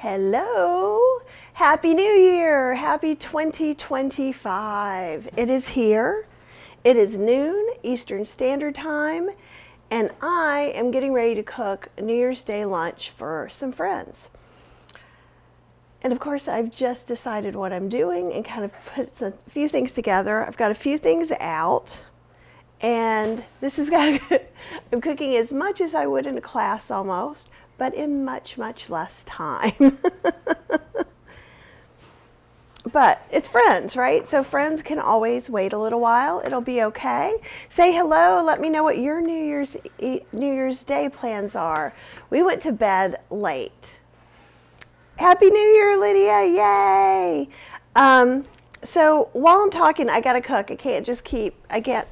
Hello, Happy New Year, Happy 2025. It is here, it is noon Eastern Standard Time, and I am getting ready to cook New Year's Day lunch for some friends. And of course, I've just decided what I'm doing and kind of put a few things together. I've got a few things out, and this is I'm cooking as much as I would in a class almost, but in much, much less time. But it's friends, right? So friends can always wait a little while. It'll be okay. Say hello. Let me know what your New Year's Day plans are. We went to bed late. Happy New Year, Lydia. Yay. So while I'm talking, I got to cook. I can't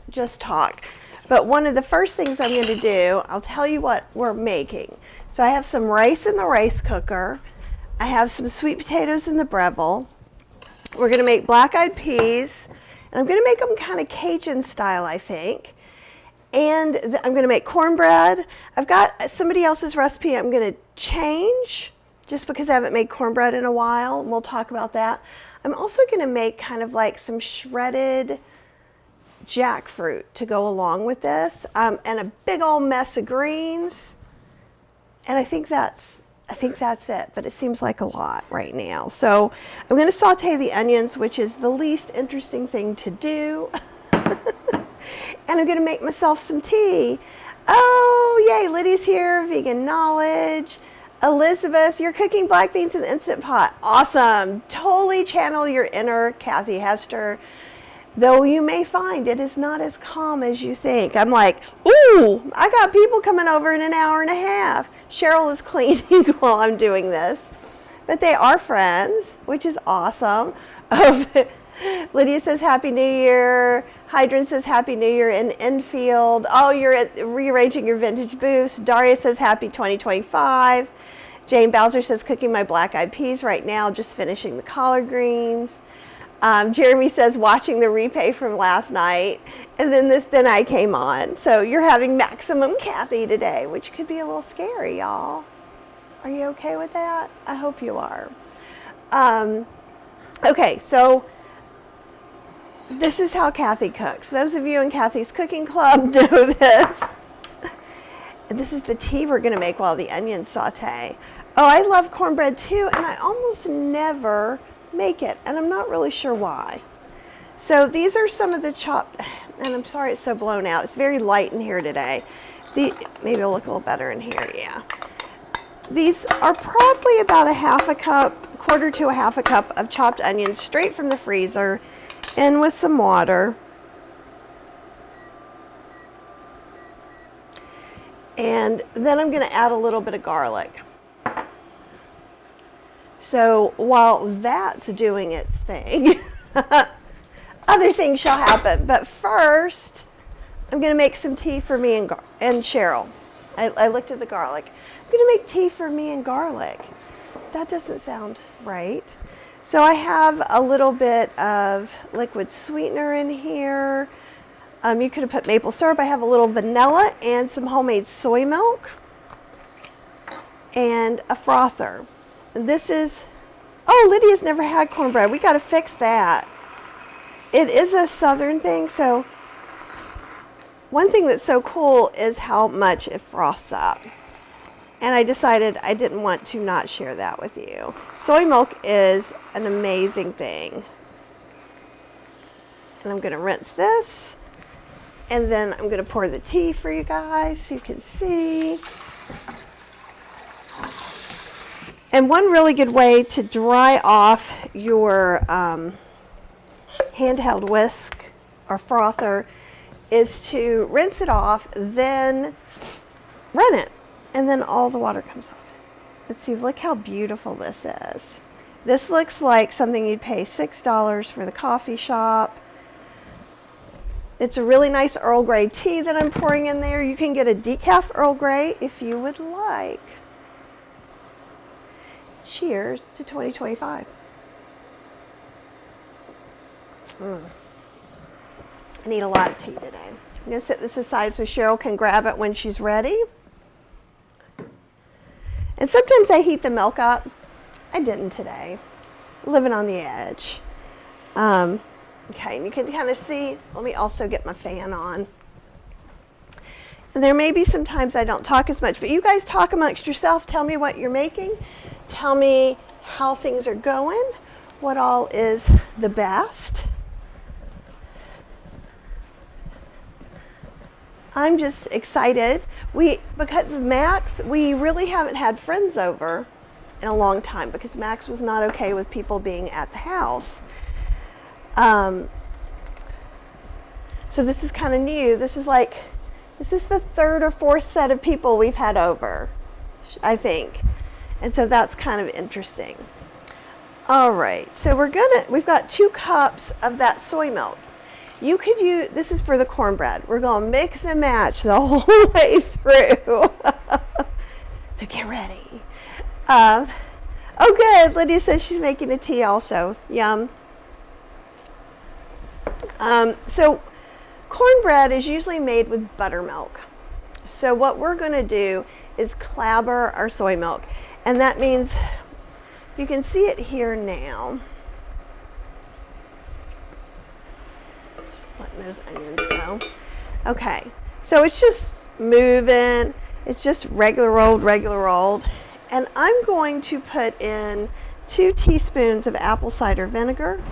just talk. But one of the first things I'm going to do, I'll tell you what we're making. So I have some rice in the rice cooker. I have some sweet potatoes in the Breville. We're going to make black-eyed peas, and I'm going to make them kind of Cajun style, I think. And I'm going to make cornbread. I've got somebody else's recipe I'm going to change just because I haven't made cornbread in a while, and we'll talk about that. I'm also going to make kind of like some shredded jackfruit to go along with this, and a big old mess of greens. And I think that's it, but it seems like a lot right now. So I'm going to saute the onions, which is the least interesting thing to do. And I'm going to make myself some tea. Oh, yay, Lydia's here, vegan knowledge. Elizabeth, you're cooking black beans in the Instant Pot. Awesome. Totally channel your inner Kathy Hester. Though you may find it is not as calm as you think. I'm like, ooh, I got people coming over in an hour and a half. Cheryl is cleaning while I'm doing this. But they are friends, which is awesome. Lydia says Happy New Year. Hydran says Happy New Year in Enfield. Oh, you're rearranging your vintage booths. Daria says Happy 2025. Jane Bowser says cooking my black-eyed peas right now, just finishing the collard greens. Jeremy says watching the replay from last night, and then I came on. So you're having maximum Kathy today, which could be a little scary, y'all. Are you okay with that? I hope you are. Okay, so this is how Kathy cooks. Those of you in Kathy's Cooking Club know this. And this is the tea we're going to make while the onions saute. Oh, I love cornbread too, and I almost never make it, and I'm not really sure why. So these are some of the chopped, and I'm sorry it's so blown out. It's very light in here today. Maybe it'll look a little better in here, yeah. These are probably about quarter to a half a cup of chopped onions straight from the freezer, in with some water. And then I'm going to add a little bit of garlic. So while that's doing its thing, other things shall happen. But first, I'm going to make some tea for me and Cheryl. I looked at the garlic. I'm going to make tea for me and garlic. That doesn't sound right. So I have a little bit of liquid sweetener in here. You could have put maple syrup. I have a little vanilla and some homemade soy milk and a frother. This is, oh, Lydia's never had cornbread. We got to fix that. It is a southern thing, so one thing that's so cool is how much it froths up. And I decided I didn't want to not share that with you. Soy milk is an amazing thing. And I'm going to rinse this, and then I'm going to pour the tea for you guys so you can see. And one really good way to dry off your handheld whisk or frother is to rinse it off, then run it, and then all the water comes off. But see, look how beautiful this is. This looks like something you'd pay $6 for the coffee shop. It's a really nice Earl Grey tea that I'm pouring in there. You can get a decaf Earl Grey if you would like. Cheers to 2025. I need a lot of tea today. I'm going to set this aside so Cheryl can grab it when she's ready. And sometimes I heat the milk up I didn't today. Living on the edge. Okay, and you can kind of see, let me also get my fan on. And there may be some times I don't talk as much, but you guys talk amongst yourself. Tell me what you're making. Tell me how things are going, what all is the best. I'm just excited. Because of Max, we really haven't had friends over in a long time because Max was not okay with people being at the house. So this is kind of new. This is the third or fourth set of people we've had over, I think. And so that's kind of interesting. All right, so we've got 2 cups of that soy milk. You could use, this is for the cornbread. We're going to mix and match the whole way through. So get ready. Oh, good. Lydia says she's making a tea also. Yum. So cornbread is usually made with buttermilk. So what we're going to do is clabber our soy milk. And that means, you can see it here now. Just letting those onions go. Okay, so it's just moving. It's just regular old. And I'm going to put in 2 teaspoons of apple cider vinegar.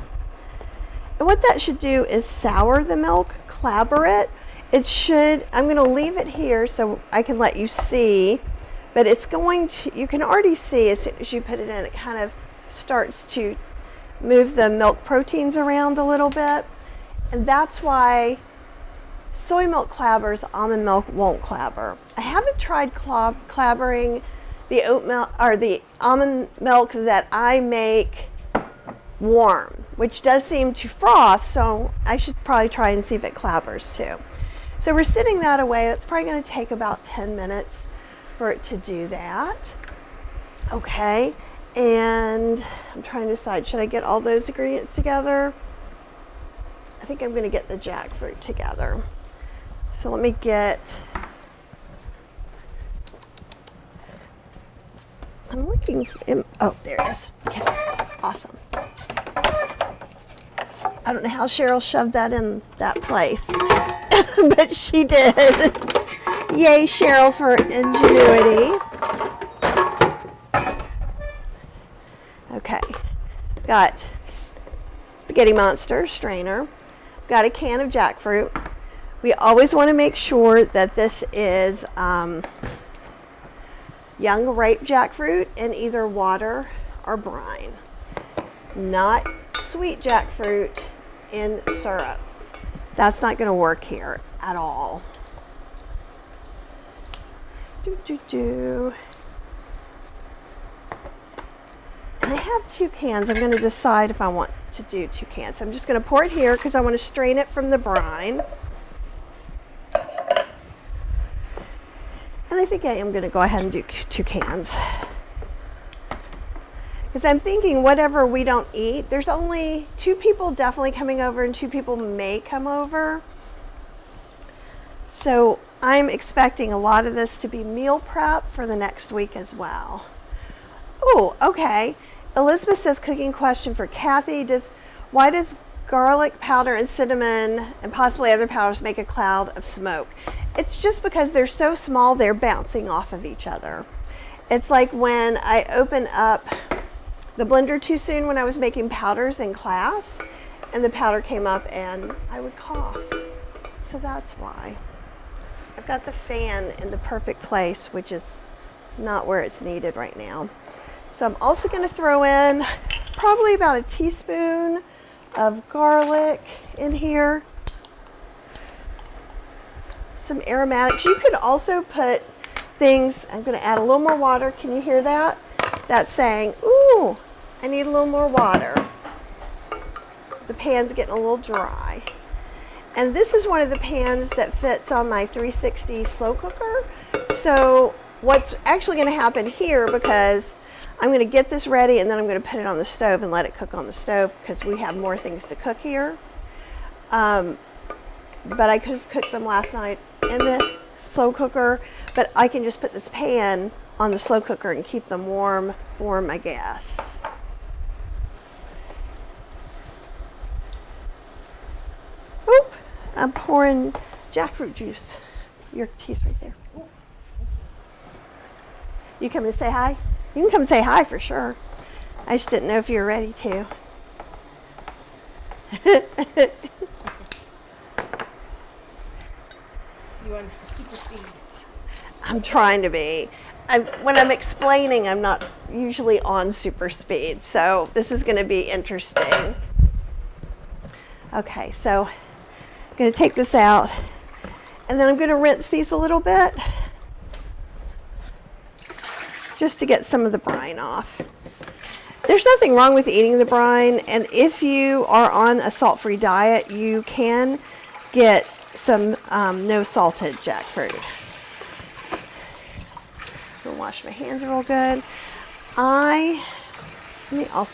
And what that should do is sour the milk, clabber it. I'm going to leave it here so I can let you see, but it's going to, you can already see as soon as you put it in, it kind of starts to move the milk proteins around a little bit. And that's why soy milk clabbers, almond milk won't clabber. I haven't tried clabbering the oat milk or the almond milk that I make warm, which does seem to froth, so I should probably try and see if it clabbers too. So we're sitting that away. That's probably going to take about 10 minutes for it to do that. Okay, and I'm trying to decide, should I get all those ingredients together? I think I'm going to get the jackfruit together. So let me get, I'm looking, oh, there it is. Okay, awesome. I don't know how Cheryl shoved that in that place, but she did. Yay, Cheryl, for ingenuity. Okay, got Spaghetti Monster strainer. Got a can of jackfruit. We always want to make sure that this is young ripe jackfruit in either water or brine. Not sweet jackfruit in syrup. That's not going to work here at all. And I have 2 cans. I'm going to decide if I want to do 2 cans. So I'm just going to pour it here because I want to strain it from the brine. And I think I am going to go ahead and do 2 cans. Because I'm thinking whatever we don't eat, there's only 2 people definitely coming over and 2 people may come over. So I'm expecting a lot of this to be meal prep for the next week as well. Oh, okay. Elizabeth says, cooking question for Kathy. Why does garlic powder and cinnamon and possibly other powders make a cloud of smoke? It's just because they're so small, they're bouncing off of each other. It's like when I open up the blender too soon when I was making powders in class, and the powder came up and I would cough. So that's why. I've got the fan in the perfect place, which is not where it's needed right now. So I'm also going to throw in probably about a teaspoon of garlic in here. Some aromatics. You could also put things, I'm going to add a little more water. Can you hear that? That's saying, ooh, I need a little more water. The pan's getting a little dry. And this is one of the pans that fits on my 360 slow cooker. So what's actually going to happen here, because I'm going to get this ready and then I'm going to put it on the stove and let it cook on the stove because we have more things to cook here. But I could have cooked them last night in the slow cooker, but I can just put this pan on the slow cooker and keep them warm for my guests. Oop, I'm pouring jackfruit juice. Your tea's right there. You coming to say hi? You can come say hi for sure. I just didn't know if you were ready to. You on super speed? I'm trying to be. When I'm explaining, I'm not usually on super speed, so this is going to be interesting. Okay, so I'm going to take this out, and then I'm going to rinse these a little bit, just to get some of the brine off. There's nothing wrong with eating the brine, and if you are on a salt-free diet, you can get some no salted jackfruit. I'm gonna wash my hands real good.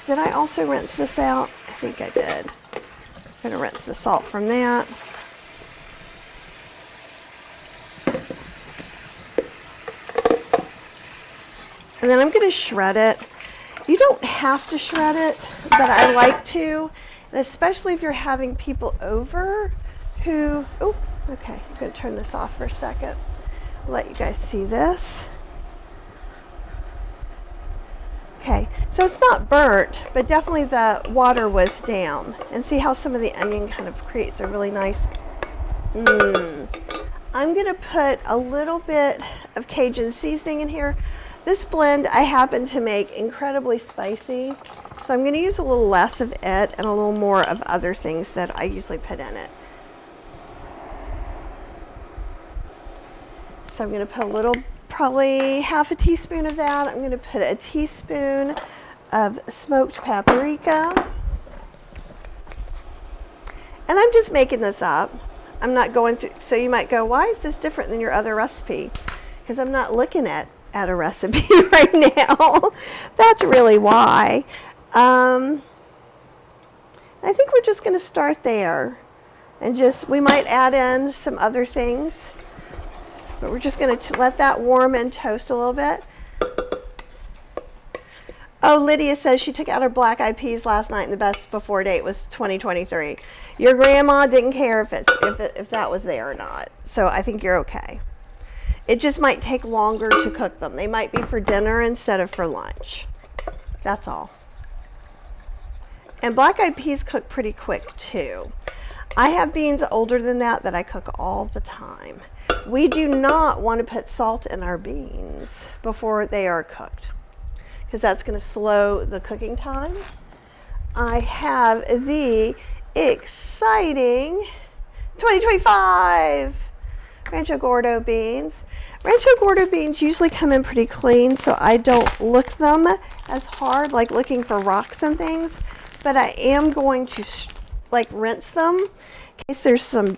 Did I also rinse this out? I think I did. I'm gonna rinse the salt from that. And then I'm gonna shred it. You don't have to shred it, but I like to, and especially if you're having people over who, oh, okay, I'm gonna turn this off for a second. I'll let you guys see this. Okay, so it's not burnt, but definitely the water was down. And see how some of the onion kind of creates a really nice, I'm gonna put a little bit of Cajun seasoning in here. This blend I happen to make incredibly spicy, so I'm going to use a little less of it and a little more of other things that I usually put in it. So I'm going to put a little, probably half a teaspoon of that. I'm going to put a teaspoon of smoked paprika. And I'm just making this up. I'm not going through, so you might go, why is this different than your other recipe? Because I'm not looking at a recipe right now. That's really why. I think we're just going to start there, and we might add in some other things, but we're just going to let that warm and toast a little bit. Oh, Lydia says she took out her black eyed peas last night and the best before date was 2023. Your grandma didn't care if that was there or not, so I think you're okay. It just might take longer to cook them. They might be for dinner instead of for lunch. That's all. And black eyed peas cook pretty quick too. I have beans older than that I cook all the time. We do not want to put salt in our beans before they are cooked, because that's going to slow the cooking time. I have the exciting 2025 Rancho Gordo beans. Rancho Gordo beans usually come in pretty clean, so I don't look them as hard, like looking for rocks and things, but I am going to rinse them in case there's some,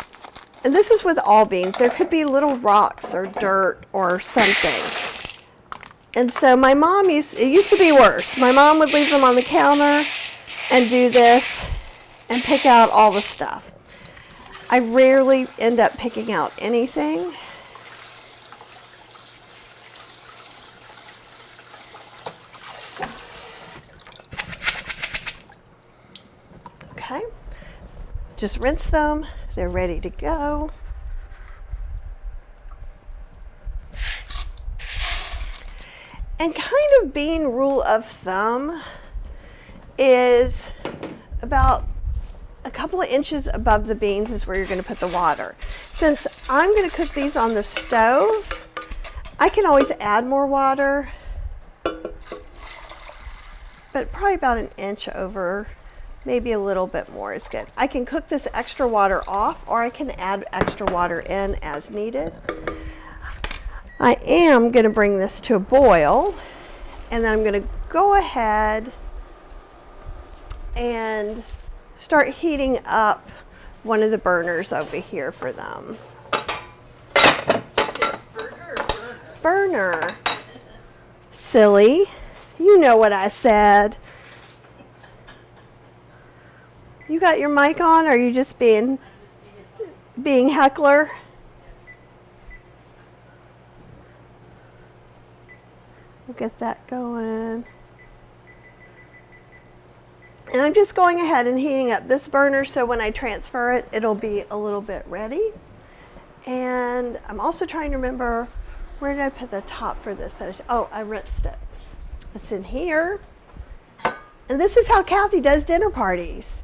and this is with all beans, there could be little rocks or dirt or something. And so my mom it used to be worse. My mom would leave them on the counter and do this and pick out all the stuff. I rarely end up picking out anything. Okay, just rinse them. They're ready to go. And kind of bean rule of thumb is about a couple of inches above the beans is where you're going to put the water. Since I'm going to cook these on the stove, I can always add more water, but probably about an inch over, maybe a little bit more is good. I can cook this extra water off, or I can add extra water in as needed. I am going to bring this to a boil, and then I'm going to go ahead and start heating up one of the burners over here for them. Burger or burner? Burner. Silly. You know what I said. You got your mic on, or are you just being heckler? We'll get that going. And I'm just going ahead and heating up this burner so when I transfer it, it'll be a little bit ready. And I'm also trying to remember, where did I put the top for this? Oh, I rinsed it. It's in here. And this is how Kathy does dinner parties,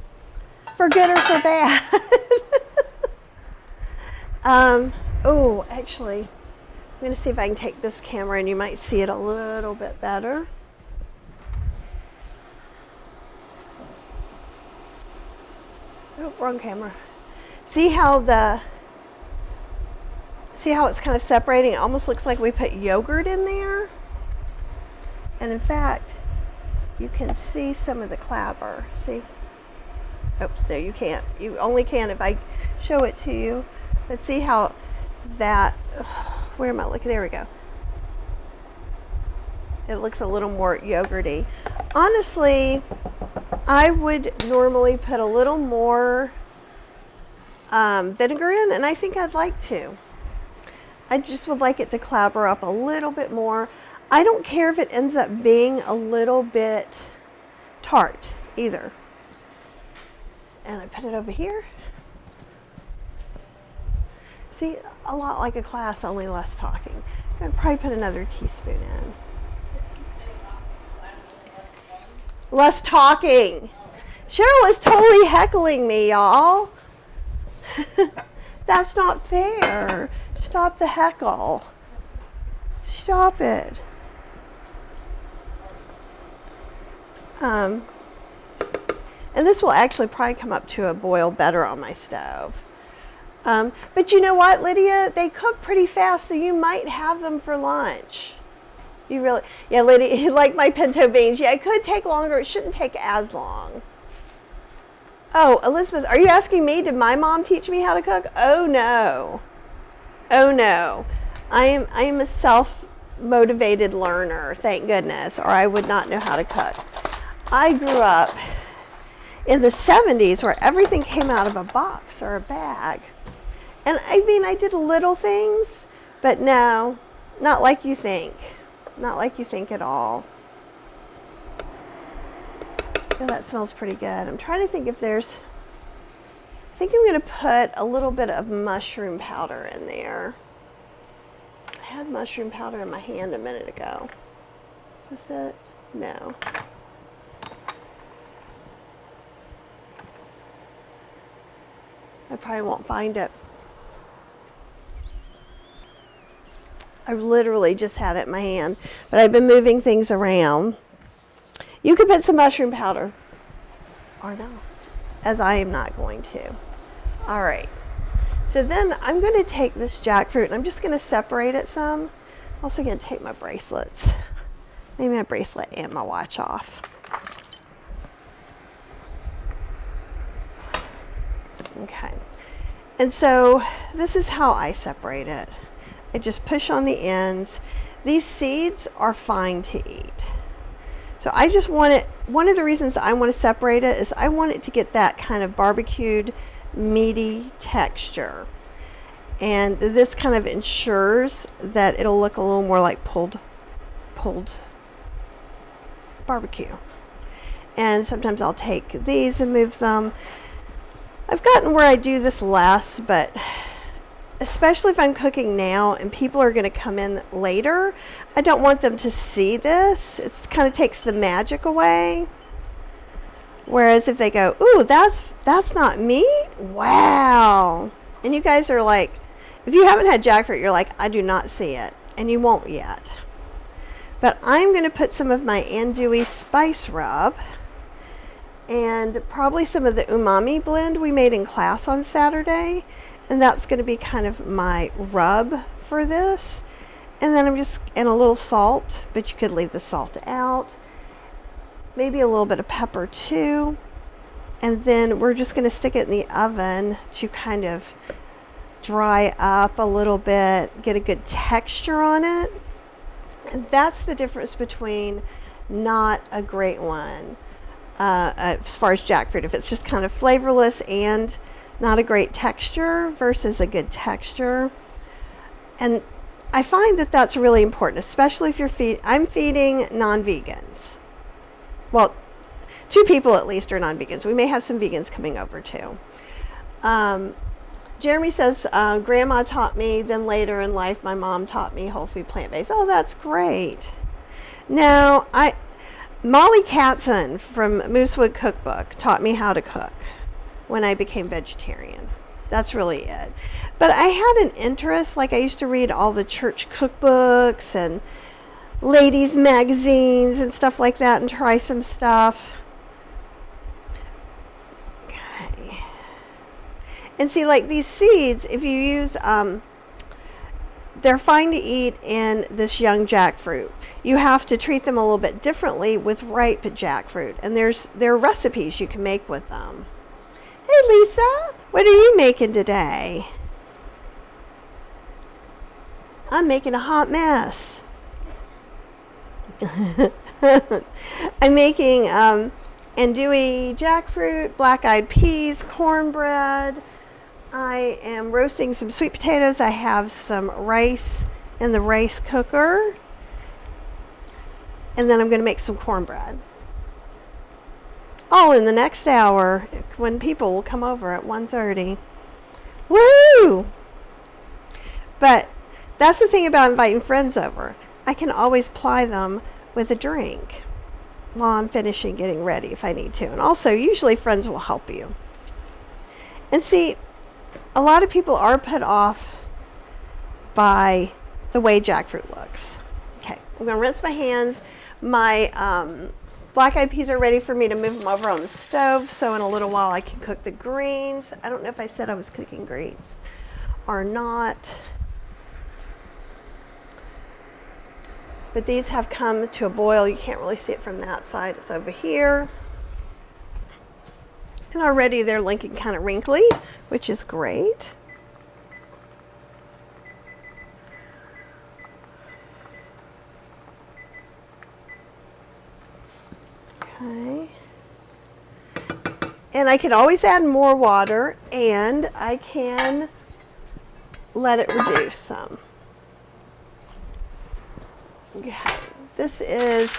for good or for bad. Oh, actually, I'm going to see if I can take this camera and you might see it a little bit better. Oh, wrong camera. See how it's kind of separating? It almost looks like we put yogurt in there. And in fact, you can see some of the clabber. See? Oops, there you can't. You only can if I show it to you. But see how that, where am I looking? There we go. It looks a little more yogurty. Honestly, I would normally put a little more vinegar in, and I think I'd like to. I just would like it to clabber up a little bit more. I don't care if it ends up being a little bit tart either. And I put it over here. See, a lot like a class, only less talking. I'm going to probably put another teaspoon in. Less talking. Cheryl is totally heckling me, y'all. That's not fair. Stop the heckle. Stop it. And this will actually probably come up to a boil better on my stove. But you know what, Lydia? They cook pretty fast, so you might have them for lunch. You really, yeah, Lydia, you like my pinto beans. Yeah, it could take longer. It shouldn't take as long. Oh, Elizabeth, are you asking me, did my mom teach me how to cook? Oh, no. Oh, no. I am a self-motivated learner, thank goodness, or I would not know how to cook. I grew up in the 70s where everything came out of a box or a bag. And I mean, I did little things, but no, not like you think. Not like you think at all. Oh, that smells pretty good. I'm trying to think if there's, I think I'm going to put a little bit of mushroom powder in there. I had mushroom powder in my hand a minute ago. Is this it? No. I probably won't find it. I literally just had it in my hand, but I've been moving things around. You could put some mushroom powder or not, as I am not going to. All right. So then I'm going to take this jackfruit and I'm just going to separate it some. I'm also going to take my bracelets, maybe my bracelet and my watch off. Okay. And so this is how I separate it. I just push on the ends. These seeds are fine to eat. So I just want it, one of the reasons I want to separate it is I want it to get that kind of barbecued, meaty texture. And this kind of ensures that it'll look a little more like pulled barbecue. And sometimes I'll take these and move them. I've gotten where I do this less, but especially if I'm cooking now and people are going to come in later, I don't want them to see this. It kind of takes the magic away. Whereas if they go, ooh, that's not meat? Wow. And you guys are like, if you haven't had jackfruit, you're like, I do not see it. And you won't yet. But I'm going to put some of my andouille spice rub and probably some of the umami blend we made in class on Saturday. And that's going to be kind of my rub for this. And then and a little salt, but you could leave the salt out. Maybe a little bit of pepper too. And then we're just going to stick it in the oven to kind of dry up a little bit, get a good texture on it. And that's the difference between not a great one as far as jackfruit. If it's just kind of flavorless and not a great texture versus a good texture. And I find that that's really important, especially if I'm feeding non-vegans. Well, 2 people at least are non-vegans. We may have some vegans coming over too. Jeremy says, Grandma taught me, then later in life, my mom taught me whole food plant-based. Oh, that's great. Now, Molly Katzen from Moosewood Cookbook taught me how to cook when I became vegetarian. That's really it. But I had an interest, like I used to read all the church cookbooks and ladies' magazines and stuff like that and try some stuff. Okay. And see, like these seeds, if you use, they're fine to eat in this young jackfruit. You have to treat them a little bit differently with ripe jackfruit. And there are recipes you can make with them. Hey, Lisa, what are you making today? I'm making a hot mess. I'm making andouille jackfruit, black-eyed peas, cornbread. I am roasting some sweet potatoes. I have some rice in the rice cooker. And then I'm going to make some cornbread. All in the next hour when people will come over at 1:30. Woo! But that's the thing about inviting friends over. I can always ply them with a drink while I'm finishing getting ready if I need to. And also, usually friends will help you. And see, a lot of people are put off by the way jackfruit looks. Okay, I'm going to rinse my hands. My black-eyed peas are ready for me to move them over on the stove, so in a little while I can cook the greens. I don't know if I said I was cooking greens or not. But these have come to a boil. You can't really see it from that side. It's over here. And already they're looking kind of wrinkly, which is great. Okay. And I can always add more water, and I can let it reduce some. Okay. This is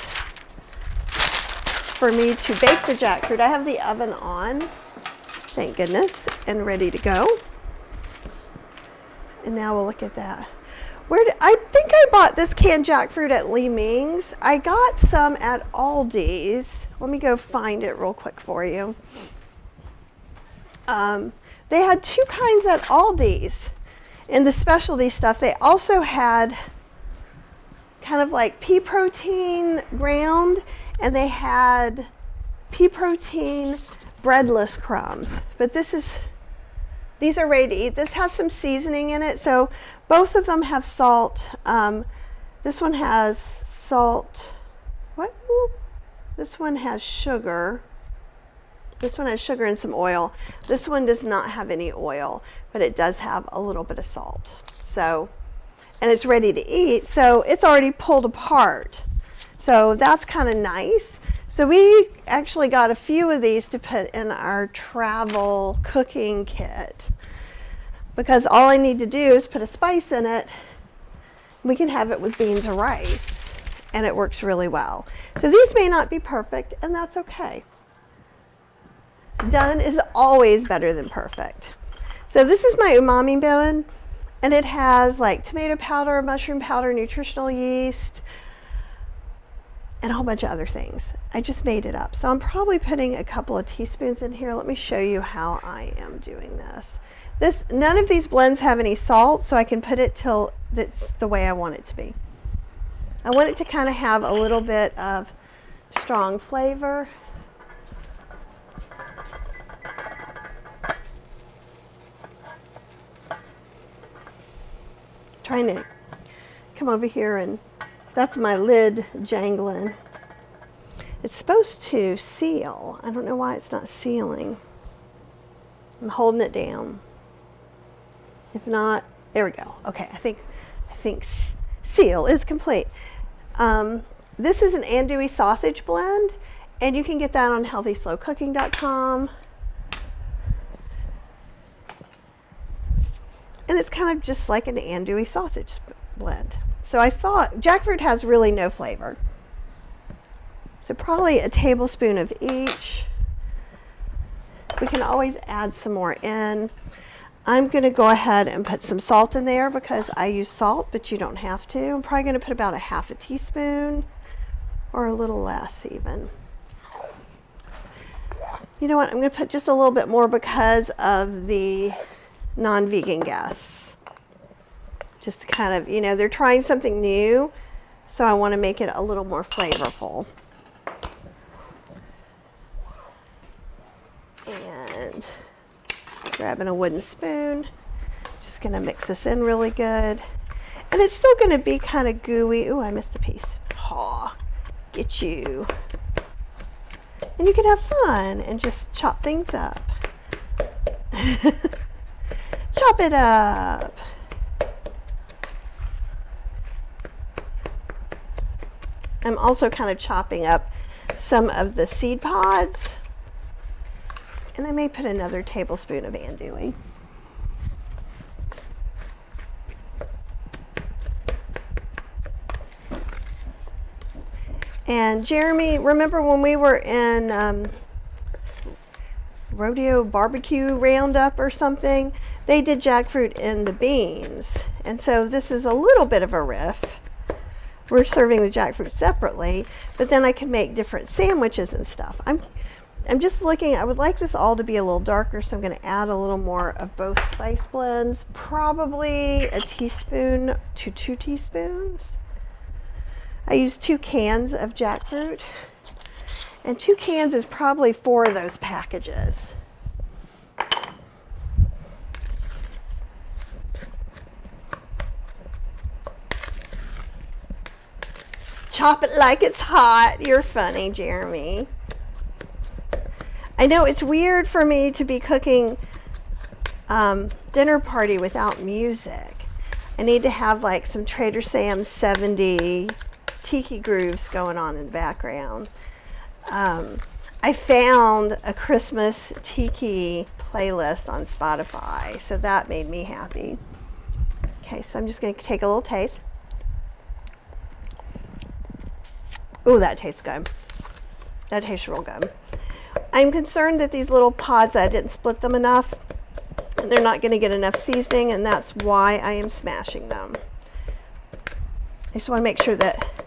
for me to bake the jackfruit. I have the oven on, thank goodness, and ready to go. And now we'll look at that. I think I bought this canned jackfruit at Lee Ming's. I got some at Aldi's. Let me go find it real quick for you. They had 2 kinds at Aldi's. In the specialty stuff, they also had kind of like pea protein ground, and they had pea protein breadless crumbs. But these are ready to eat. This has some seasoning in it, so both of them have salt. This one has salt. What? This one has sugar. This one has sugar and some oil. This one does not have any oil, but it does have a little bit of salt. So, and it's ready to eat, so it's already pulled apart. So that's kind of nice. So we actually got a few of these to put in our travel cooking kit, because all I need to do is put a spice in it. We can have it with beans or rice, and it works really well. So these may not be perfect, and that's okay. Done is always better than perfect. So this is my umami blend, and it has like tomato powder, mushroom powder, nutritional yeast, and a whole bunch of other things. I just made it up. So I'm probably putting a couple of teaspoons in here. Let me show you how I am doing this. None of these blends have any salt, so I can put it till it's the way I want it to be. I want it to kind of have a little bit of strong flavor. Trying to come over here, and that's my lid jangling. It's supposed to seal. I don't know why it's not sealing. I'm holding it down. If not, there we go. Okay, I think seal is complete. This is an andouille sausage blend, and you can get that on healthyslowcooking.com. And it's kind of just like an andouille sausage blend. So I thought jackfruit has really no flavor. So probably a tablespoon of each. We can always add some more in. I'm going to go ahead and put some salt in there because I use salt, but you don't have to. I'm probably going to put about a half a teaspoon or a little less even. You know what? I'm going to put just a little bit more because of the non-vegan guests. Just to kind of, you know, they're trying something new, so I want to make it a little more flavorful. And grabbing a wooden spoon, just going to mix this in really good. And it's still going to be kind of gooey. Ooh, I missed a piece. Aw, get you. And you can have fun and just chop things up. Chop it up. I'm also kind of chopping up some of the seed pods. And I may put another tablespoon of andouille. And Jeremy, remember when we were in Rodeo Barbecue Roundup or something? They did jackfruit in the beans. And so this is a little bit of a riff. We're serving the jackfruit separately, but then I can make different sandwiches and stuff. I'm just looking, I would like this all to be a little darker, so I'm going to add a little more of both spice blends, probably a teaspoon to 2 teaspoons. I use 2 cans of jackfruit, and 2 cans is probably 4 of those packages. Chop it like it's hot. You're funny, Jeremy. I know it's weird for me to be cooking dinner party without music. I need to have like some Trader Sam's 70 tiki grooves going on in the background. I found a Christmas tiki playlist on Spotify, so that made me happy. Okay, so I'm just going to take a little taste. Ooh, that tastes good. That tastes real good. I'm concerned that these little pods, I didn't split them enough, and they're not going to get enough seasoning, and that's why I am smashing them. I just want to make sure that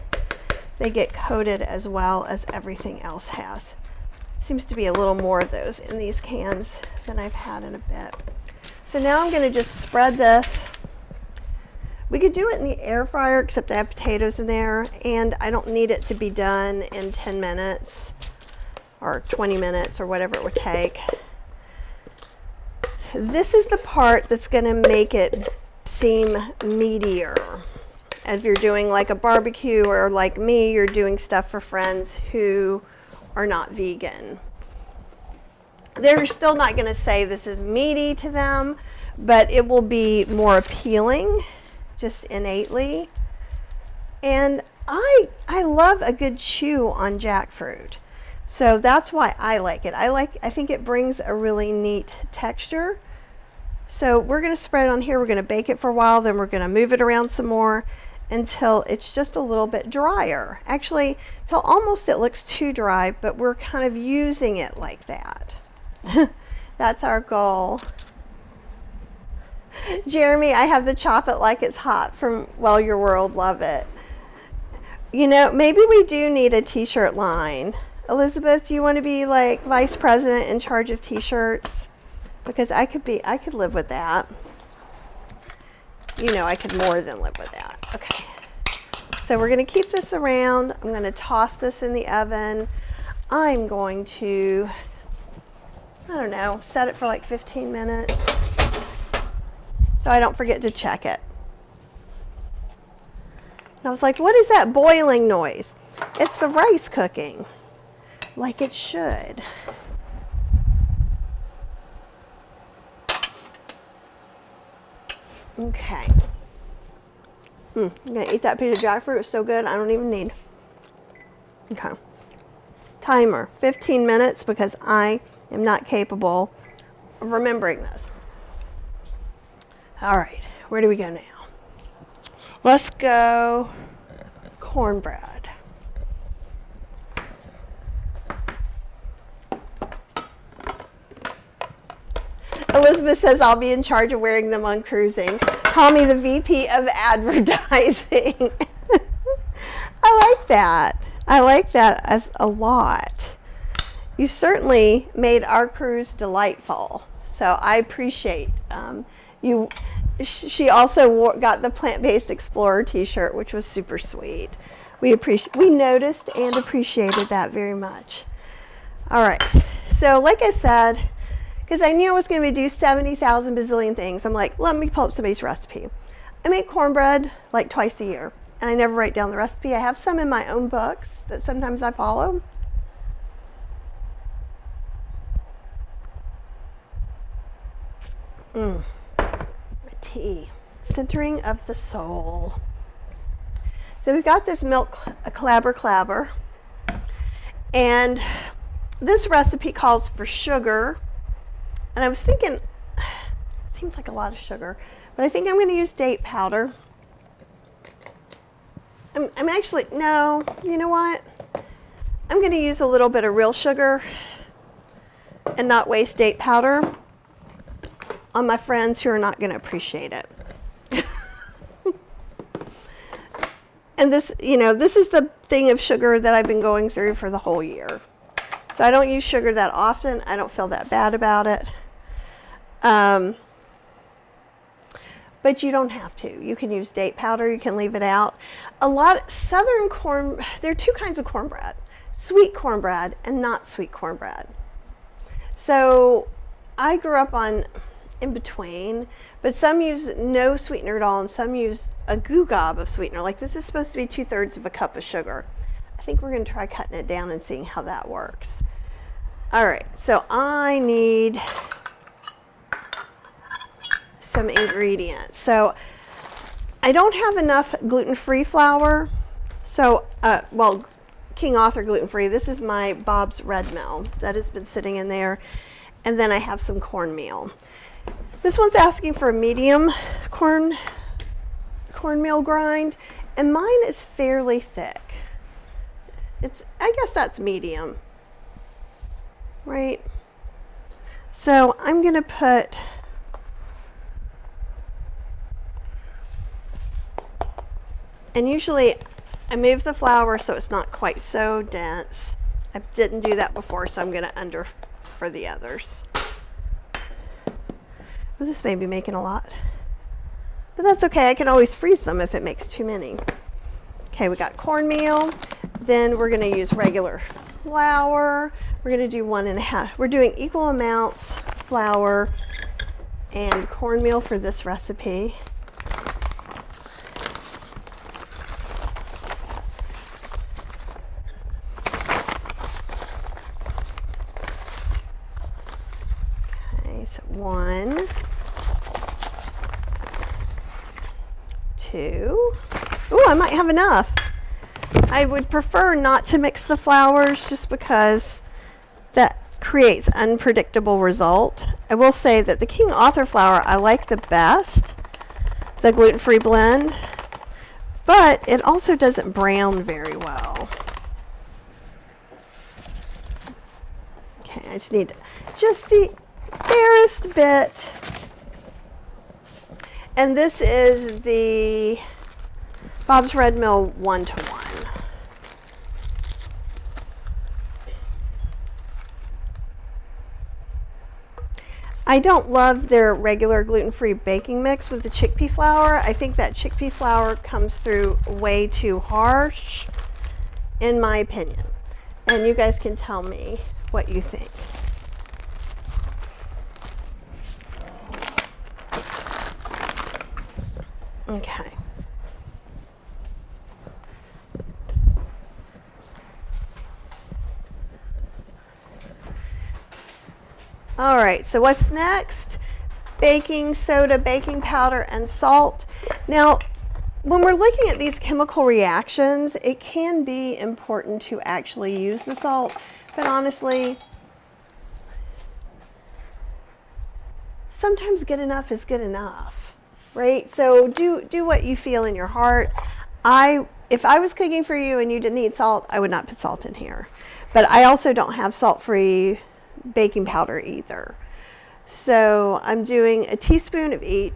they get coated as well as everything else has. Seems to be a little more of those in these cans than I've had in a bit. So now I'm going to just spread this. We could do it in the air fryer, except I have potatoes in there, and I don't need it to be done in 10 minutes or 20 minutes or whatever it would take. This is the part that's going to make it seem meatier. If you're doing like a barbecue, or like me, you're doing stuff for friends who are not vegan. They're still not going to say this is meaty to them, but it will be more appealing just innately. And I love a good chew on jackfruit. So that's why I like it. I think it brings a really neat texture. So we're going to spread it on here. We're going to bake it for a while. Then we're going to move it around some more until it's just a little bit drier. Actually, till almost it looks too dry, but we're kind of using it like that. That's our goal. Jeremy, I have the chop it like it's hot from Well Your World. Love it. You know, maybe we do need a t-shirt line. Elizabeth, do you want to be like vice president in charge of t-shirts? Because I could live with that. You know, I could more than live with that. Okay. So we're going to keep this around. I'm going to toss this in the oven. I'm going to, I don't know, set it for like 15 minutes. So I don't forget to check it. And I was like, what is that boiling noise? It's the rice cooking, like it should. Okay. I'm gonna eat that piece of jackfruit. It's so good, I don't even need. Okay. Timer, 15 minutes, because I am not capable of remembering this. All right, where do we go now? Let's go cornbread. Elizabeth says I'll be in charge of wearing them on cruising. Call me the VP of advertising. I like that. I like that as a lot. You certainly made our cruise delightful. So I appreciate you. She also got the Plant-Based Explorer t-shirt, which was super sweet. We noticed and appreciated that very much. All right. So like I said, because I knew I was going to do 70,000 bazillion things, I'm like, let me pull up somebody's recipe. I make cornbread like twice a year, and I never write down the recipe. I have some in my own books that sometimes I follow. Tea, centering of the soul. So we've got this milk clabber, and this recipe calls for sugar. And I was thinking, it seems like a lot of sugar, but I think I'm going to use date powder. I'm actually, no, you know what? I'm going to use a little bit of real sugar and not waste date powder on my friends who are not going to appreciate it. And this, this is the thing of sugar that I've been going through for the whole year. So I don't use sugar that often. I don't feel that bad about it. But you don't have to. You can use date powder. You can leave it out. Southern corn, there are two kinds of cornbread. Sweet cornbread and not sweet cornbread. So I grew up on in between, but some use no sweetener at all and some use a gob of sweetener. Like this is supposed to be 2/3 of a cup of sugar. I think we're going to try cutting it down and seeing how that works. All right, so I need some ingredients. So I don't have enough gluten-free flour. So, King Author gluten-free. This is my Bob's Red Mill that has been sitting in there. And then I have some cornmeal. This one's asking for a medium cornmeal grind, and mine is fairly thick. I guess that's medium, right? So I'm going to put and usually I move the flour so it's not quite so dense. I didn't do that before, so I'm going to under for the others. Well, this may be making a lot, but that's okay. I can always freeze them if it makes too many. Okay, we got cornmeal. Then we're going to use regular flour. We're going to do 1.5. We're doing equal amounts flour and cornmeal for this recipe. Okay, so 1, 2. Ooh, I might have enough. I would prefer not to mix the flours just because that creates unpredictable result. I will say that the King Author flour I like the best, the gluten-free blend, but it also doesn't brown very well. Okay, I just need just the barest bit. And this is the Bob's Red Mill 1-to-1. I don't love their regular gluten-free baking mix with the chickpea flour. I think that chickpea flour comes through way too harsh, in my opinion. And you guys can tell me what you think. Okay. All right, so what's next? Baking soda, baking powder, and salt. Now, when we're looking at these chemical reactions, it can be important to actually use the salt, but honestly, sometimes good enough is good enough, right? So do what you feel in your heart. If I was cooking for you and you didn't eat salt, I would not put salt in here. But I also don't have salt-free baking powder either. So I'm doing a teaspoon of a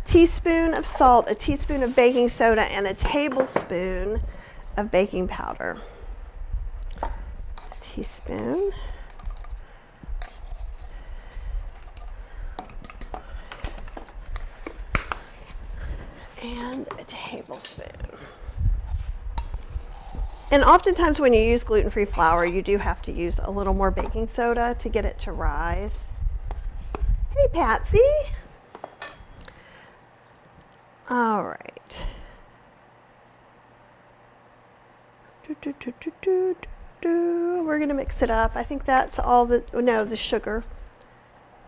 teaspoon of salt, a teaspoon of baking soda, and a tablespoon of baking powder. A teaspoon. And a tablespoon. And oftentimes when you use gluten-free flour, you do have to use a little more baking soda to get it to rise. Hey, Patsy. All right. We're going to mix it up. I think that's all the sugar.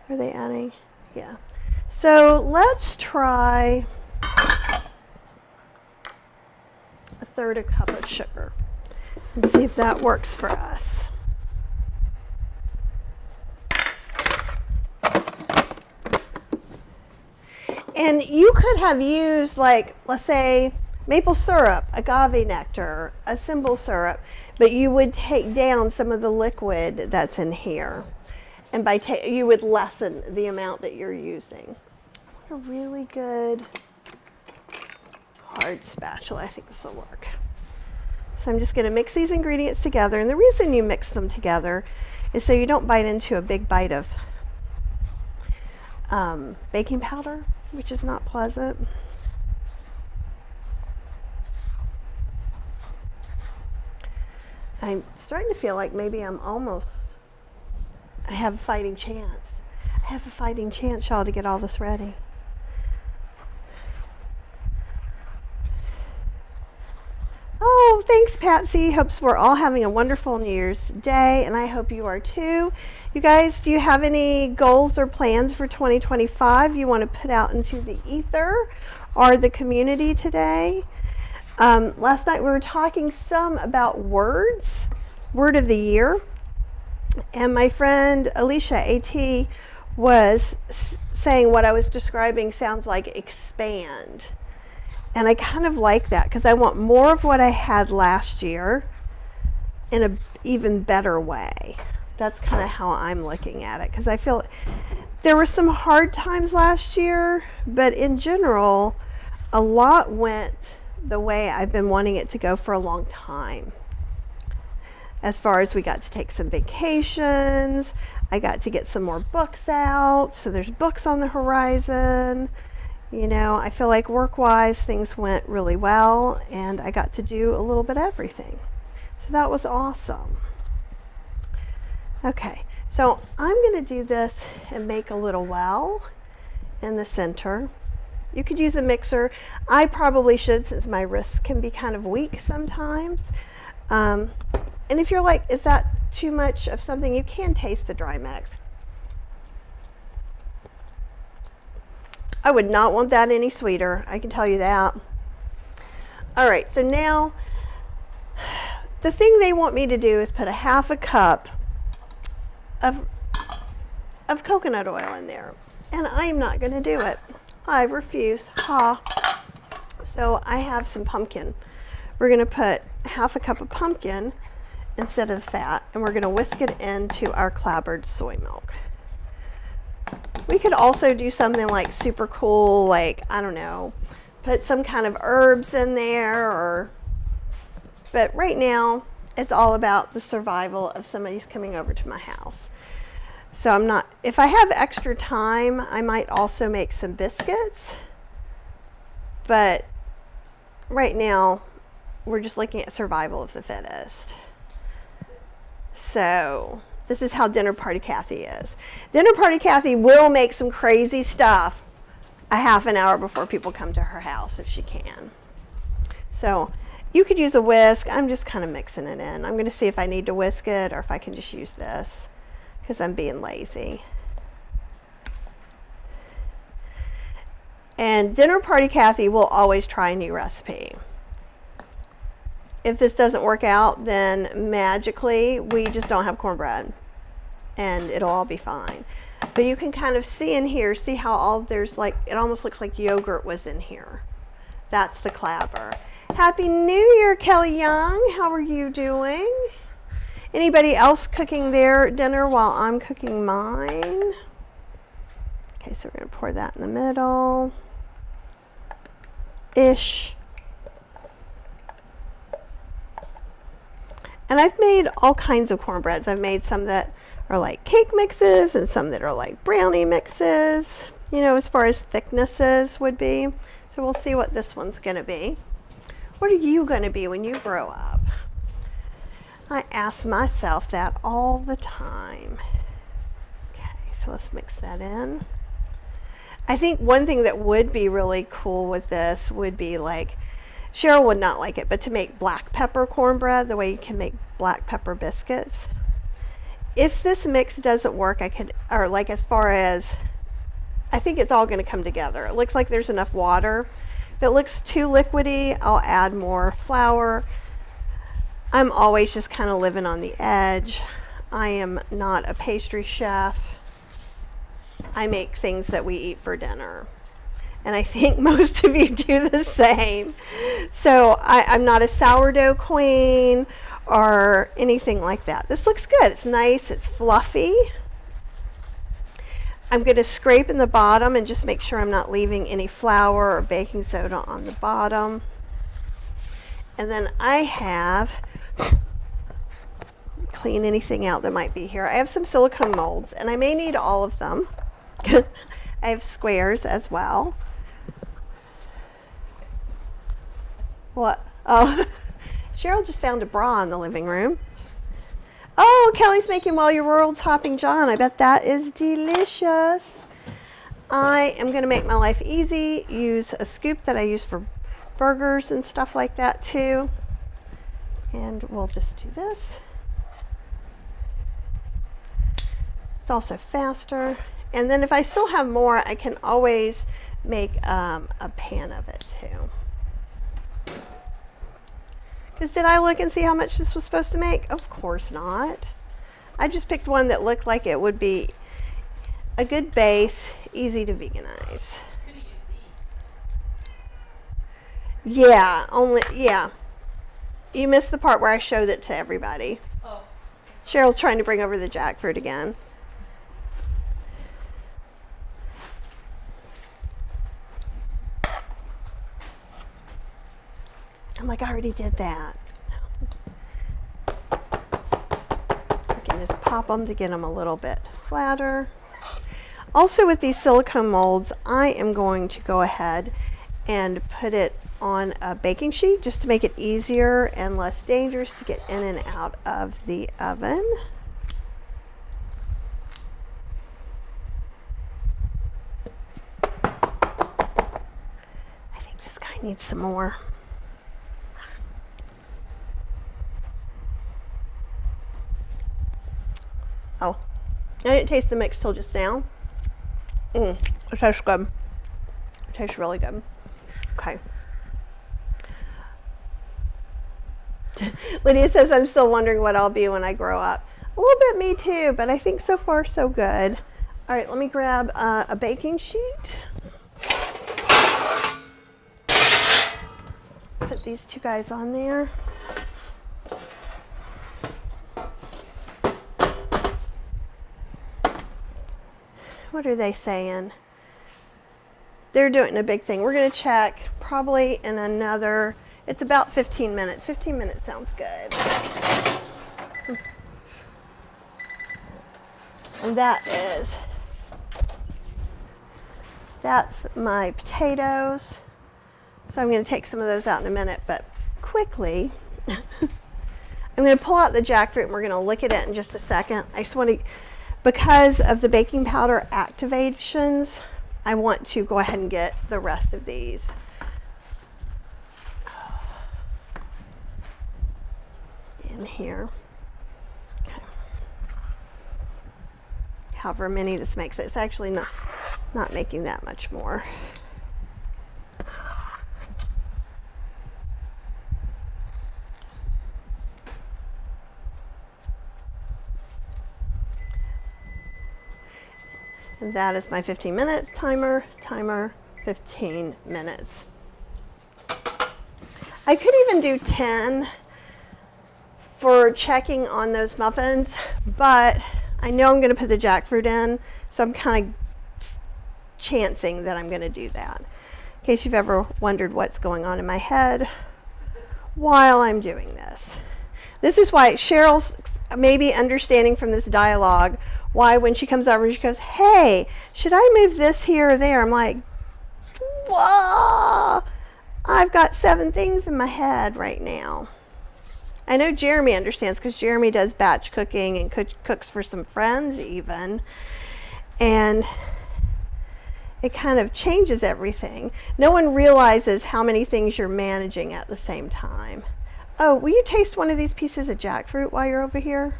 Are they adding? Yeah. So let's try a third a cup of sugar and see if that works for us. And you could have used, like, let's say, maple syrup, agave nectar, a simple syrup, but you would take down some of the liquid that's in here. And you would lessen the amount that you're using. A really good hard spatula. I think this will work. So I'm just going to mix these ingredients together. And the reason you mix them together is so you don't bite into a big bite of baking powder, which is not pleasant. I'm starting to feel like maybe I have a fighting chance. I have a fighting chance, y'all, to get all this ready. Oh, thanks, Patsy. Hopes we're all having a wonderful New Year's Day, and I hope you are too. You guys, do you have any goals or plans for 2025 you want to put out into the ether or the community today? Last night we were talking some about words, word of the year, and my friend Alicia AT was saying what I was describing sounds like expand. And I kind of like that because I want more of what I had last year in an even better way. That's kind of how I'm looking at it, because I feel there were some hard times last year, but in general, a lot went the way I've been wanting it to go for a long time. As far as we got to take some vacations, I got to get some more books out, so there's books on the horizon. You know, I feel like work-wise things went really well, and I got to do a little bit of everything. So that was awesome. Okay, so I'm going to do this and make a little well in the center. You could use a mixer. I probably should, since my wrists can be kind of weak sometimes. And if you're like, is that too much of something, you can taste the dry mix. I would not want that any sweeter, I can tell you that. All right, so now the thing they want me to do is put a half a cup of coconut oil in there, and I'm not going to do it. I refuse. So I have some pumpkin. We're going to put half a cup of pumpkin instead of the fat, and we're going to whisk it into our clabbered soy milk. We could also do something like super cool, like, I don't know, put some kind of herbs in there, but right now it's all about the survival of somebody's coming over to my house. So if I have extra time, I might also make some biscuits, but right now we're just looking at survival of the fittest. So this is how Dinner Party Kathy is. Dinner Party Kathy will make some crazy stuff a half an hour before people come to her house if she can. So you could use a whisk. I'm just kind of mixing it in. I'm going to see if I need to whisk it or if I can just use this because I'm being lazy. And Dinner Party Kathy will always try a new recipe. If this doesn't work out, then magically we just don't have cornbread and it'll all be fine. But you can kind of see in here, see how all there's like, it almost looks like yogurt was in here. That's the clabber. Happy New Year, Kelly Young. How are you doing? Anybody else cooking their dinner while I'm cooking mine? Okay, so we're gonna pour that in the middle. Ish. And I've made all kinds of cornbreads. I've made some that are like cake mixes and some that are like brownie mixes, you know, as far as thicknesses would be. So we'll see what this one's gonna be. What are you gonna be when you grow up? I ask myself that all the time. Okay, so let's mix that in. I think one thing that would be really cool with this would be like, Cheryl would not like it, but to make black pepper cornbread, the way you can make black pepper biscuits. If this mix doesn't work, I could, or like as far as, I think it's all gonna come together. It looks like there's enough water. If it looks too liquidy, I'll add more flour. I'm always just kind of living on the edge. I am not a pastry chef. I make things that we eat for dinner. And I think most of you do the same. So I'm not a sourdough queen or anything like that. This looks good. It's nice. It's fluffy. I'm going to scrape in the bottom and just make sure I'm not leaving any flour or baking soda on the bottom. And then I have, clean anything out that might be here. I have some silicone molds, and I may need all of them. I have squares as well. What? Oh, Cheryl just found a bra in the living room. Oh, Kelly's making while your world's hopping John. I bet that is delicious. I am going to make my life easy. Use a scoop that I use for burgers and stuff like that too. And we'll just do this. It's also faster. And then if I still have more, I can always make a pan of it too. Because did I look and see how much this was supposed to make? Of course not. I just picked one that looked like it would be a good base, easy to veganize. Yeah, yeah. You missed the part where I showed it to everybody. Oh. Cheryl's trying to bring over the jackfruit again. I'm like, I already did that. You can just pop them to get them a little bit flatter. Also with these silicone molds, I am going to go ahead and put it on a baking sheet just to make it easier and less dangerous to get in and out of the oven. I think this guy needs some more. Oh, I didn't taste the mix till just now. It tastes good. It tastes really good. Okay. Lydia says, I'm still wondering what I'll be when I grow up. A little bit me too, but I think so far so good. All right, let me grab a baking sheet. Put these two guys on there. What are they saying? They're doing a big thing. We're going to check probably in another, it's about 15 minutes. 15 minutes sounds good. And that's my potatoes. So I'm going to take some of those out in a minute, but quickly, I'm going to pull out the jackfruit and we're going to look at it in just a second. I just want to, because of the baking powder activations, I want to go ahead and get the rest of these. In here. Okay. However many this makes, it's actually not making that much more. And that is my 15 minutes timer, 15 minutes. I could even do 10 for checking on those muffins, but I know I'm going to put the jackfruit in, so I'm kind of chancing that I'm going to do that. In case you've ever wondered what's going on in my head while I'm doing this. This is why Cheryl's maybe understanding from this dialogue why when she comes over she goes, hey, should I move this here or there? I'm like, whoa, I've got 7 things in my head right now. I know Jeremy understands because Jeremy does batch cooking and cooks for some friends even. And it kind of changes everything. No one realizes how many things you're managing at the same time. Oh, will you taste one of these pieces of jackfruit while you're over here?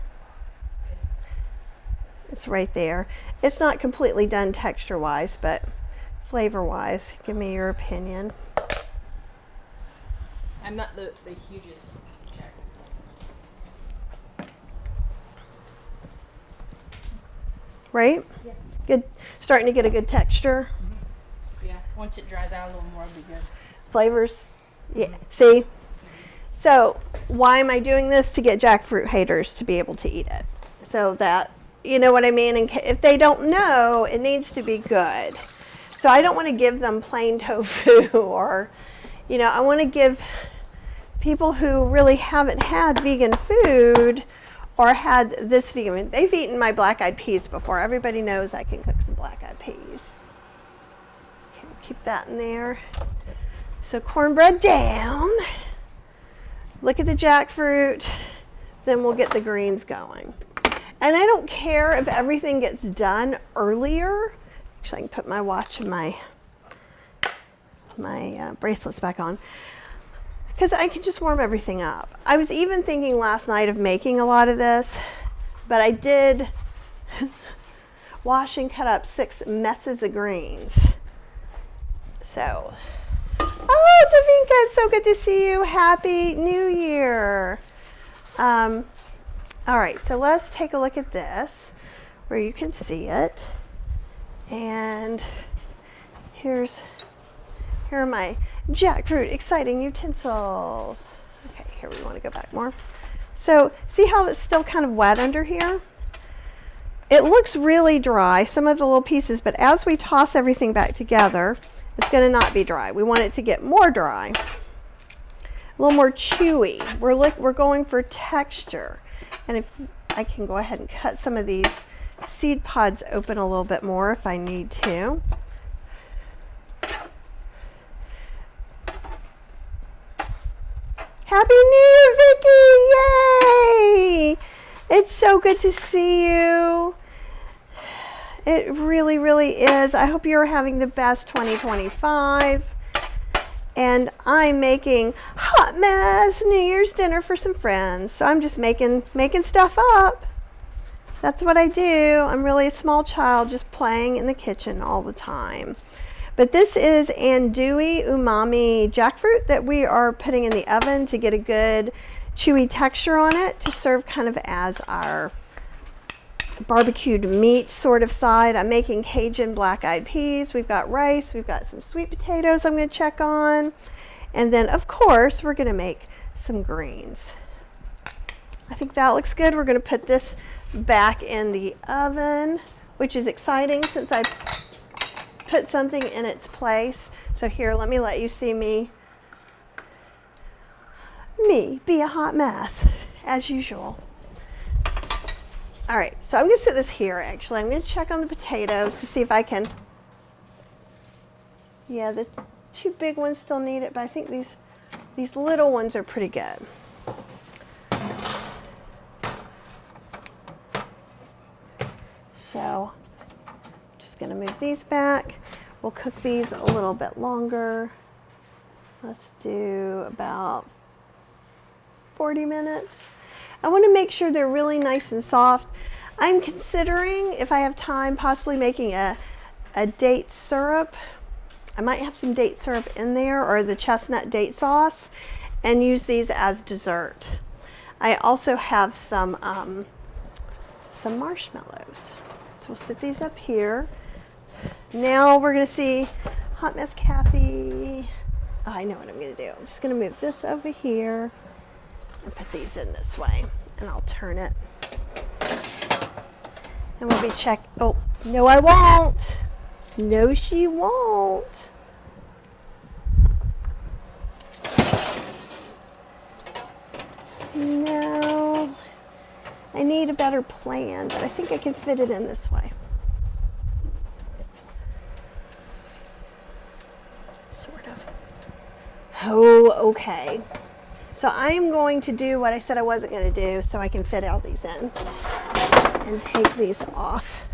It's right there. It's not completely done texture-wise, but flavor-wise, give me your opinion. I'm not the hugest jackfruit. Right? Yeah. Good. Starting to get a good texture. Yeah, once it dries out a little more, it'll be good. Flavors. Yeah. See? So why am I doing this? To get jackfruit haters to be able to eat it. So that, you know what I mean? And if they don't know, it needs to be good. So I don't want to give them plain tofu or, you know, I want to give people who really haven't had vegan food or had this vegan. They've eaten my black-eyed peas before. Everybody knows I can cook some black-eyed peas. Okay, keep that in there. So cornbread down. Look at the jackfruit. Then we'll get the greens going. And I don't care if everything gets done earlier. Actually, I can put my watch and my bracelets back on, because I can just warm everything up. I was even thinking last night of making a lot of this, but I did wash and cut up 6 messes of greens. So, oh, Davinka, it's so good to see you. Happy New Year. All right, so let's take a look at this where you can see it. And here are my jackfruit exciting utensils. Okay, here we want to go back more. So see how it's still kind of wet under here? It looks really dry, some of the little pieces, but as we toss everything back together, it's going to not be dry. We want it to get more dry, a little more chewy. We're going for texture. And if I can go ahead and cut some of these seed pods open a little bit more if I need to. Happy New Year, Vicky! Yay! It's so good to see you. It really, really is. I hope you're having the best 2025. And I'm making hot mess New Year's dinner for some friends. So I'm just making stuff up. That's what I do. I'm really a small child just playing in the kitchen all the time. But this is andouille umami jackfruit that we are putting in the oven to get a good chewy texture on it to serve kind of as our barbecued meat sort of side. I'm making Cajun black-eyed peas. We've got rice. We've got some sweet potatoes I'm going to check on. And then, of course, we're going to make some greens. I think that looks good. We're going to put this back in the oven, which is exciting since I put something in its place. So here, let you see me be a hot mess, as usual. All right, so I'm going to set this here, actually. I'm going to check on the potatoes to see if I can. Yeah, the 2 big ones still need it, but I think these little ones are pretty good. So just going to move these back. We'll cook these a little bit longer. Let's do about 40 minutes. I want to make sure they're really nice and soft. I'm considering, if I have time, possibly making a date syrup. I might have some date syrup in there or the chestnut date sauce and use these as dessert. I also have some marshmallows. So we'll set these up here. Now we're gonna see Hot Mess Kathy. Oh, I know what I'm gonna do. I'm just gonna move this over here and put these in this way, and I'll turn it. And we'll be oh, no I won't. No, she won't. No, I need a better plan, but I think I can fit it in this way. Sort of. Oh, okay. So I'm going to do what I said I wasn't going to do so I can fit all these in and take these off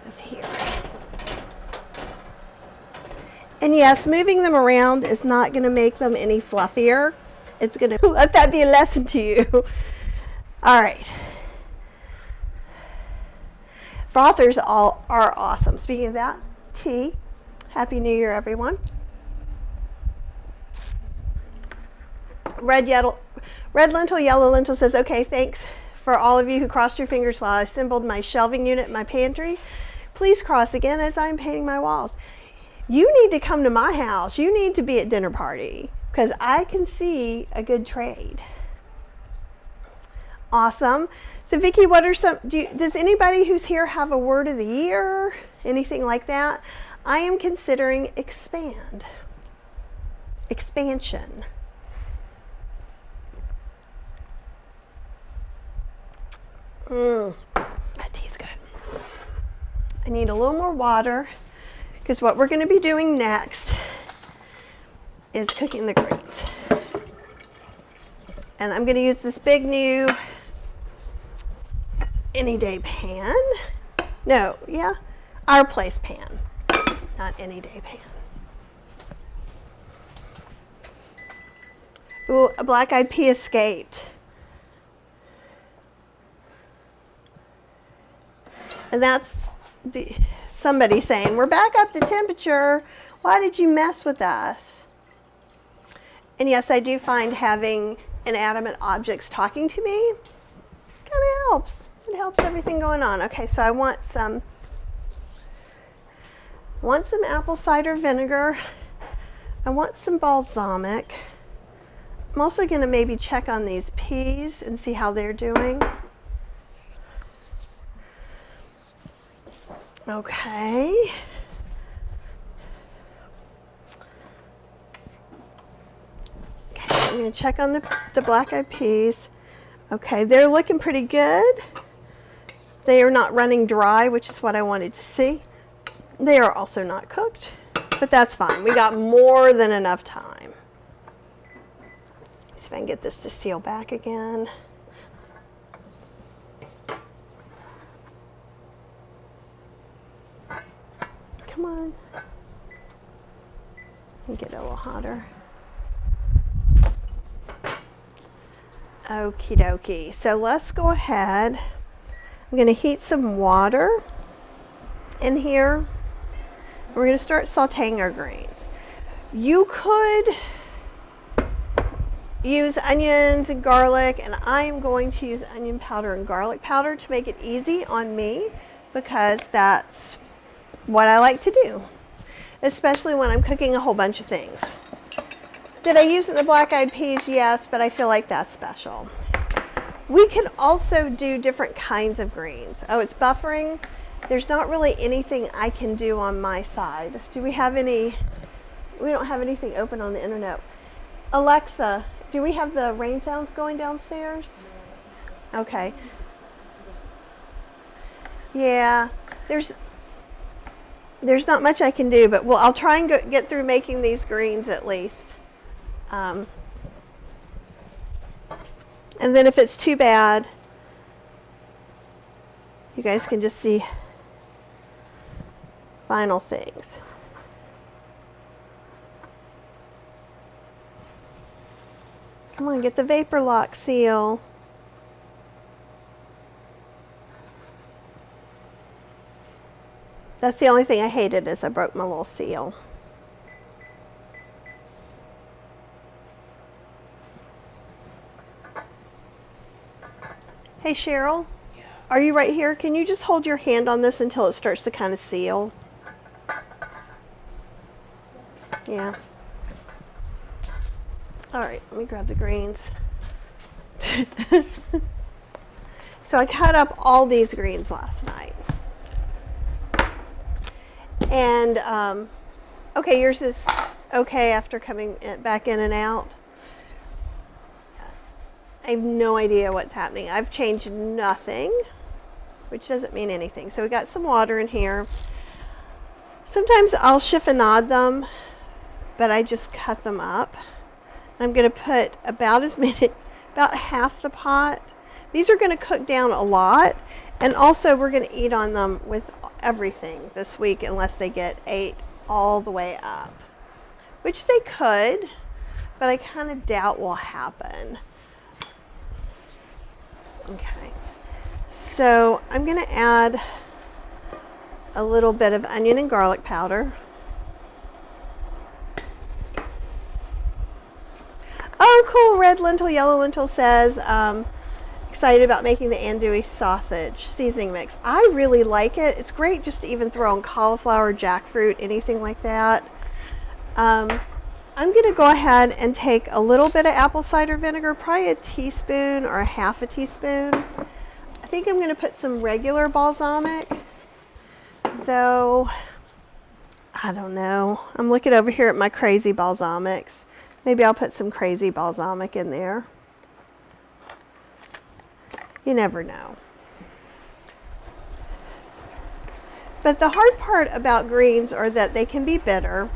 of here. And yes, moving them around is not going to make them any fluffier. It's going to let that be a lesson to you. All right. Frothers are awesome. Speaking of that, tea. Happy New Year, everyone. Red lentil, yellow lentil says, okay, thanks for all of you who crossed your fingers while I assembled my shelving unit in my pantry. Please cross again as I'm painting my walls. You need to come to my house. You need to be at dinner party because I can see a good trade. Awesome. So Vicki, what are some, does anybody who's here have a word of the year? Anything like that? I am considering expansion. That tea's good. I need a little more water because what we're going to be doing next is cooking the greens. And I'm going to use this big new any day pan. No, yeah, our place pan, not any day pan. Ooh, a black-eyed pea escaped. And that's somebody saying, we're back up to temperature. Why did you mess with us? And yes, I do find having inanimate objects talking to me kind of helps. It helps everything going on. Okay, so I want some apple cider vinegar. I want some balsamic. I'm also going to maybe check on these peas and see how they're doing. Okay. I'm going to check on the black-eyed peas. Okay, they're looking pretty good. They are not running dry, which is what I wanted to see. They are also not cooked, but that's fine. We got more than enough time. See if I can get this to seal back again. Come on. Let me get it a little hotter. Okie dokie. So let's go ahead. I'm going to heat some water in here. We're going to start sauteing our greens. You could use onions and garlic, and I am going to use onion powder and garlic powder to make it easy on me because that's what I like to do, especially when I'm cooking a whole bunch of things. Did I use it in the black-eyed peas? Yes, but I feel like that's special. We can also do different kinds of greens. Oh, it's buffering. There's not really anything I can do on my side. Do we have any? We don't have anything open on the internet. Alexa, do we have the rain sounds going downstairs? Okay. Yeah, there's not much I can do, but I'll try and get through making these greens at least. And then if it's too bad, you guys can just see final things. Come on, get the vapor lock seal. That's the only thing I hated is I broke my little seal. Hey Cheryl. Yeah. Are you right here? Can you just hold your hand on this until it starts to kind of seal? Yeah. All right, let me grab the greens. So I cut up all these greens last night. And, okay, yours is okay after coming back in and out. I have no idea what's happening. I've changed nothing, which doesn't mean anything. So we got some water in here. Sometimes I'll chiffonade them, but I just cut them up. I'm going to put about half the pot. These are going to cook down a lot, and also we're going to eat on them with everything this week unless they get ate all the way up, which they could, but I kind of doubt will happen. Okay, so I'm going to add a little bit of onion and garlic powder. Oh, cool. Red lentil, yellow lentil says, excited about making the andouille sausage seasoning mix. I really like it. It's great just to even throw on cauliflower, jackfruit, anything like that. I'm going to go ahead and take a little bit of apple cider vinegar, probably a teaspoon or a half a teaspoon. I think I'm going to put some regular balsamic, though I don't know. I'm looking over here at my crazy balsamics. Maybe I'll put some crazy balsamic in there. You never know. But the hard part about greens are that they can be bitter,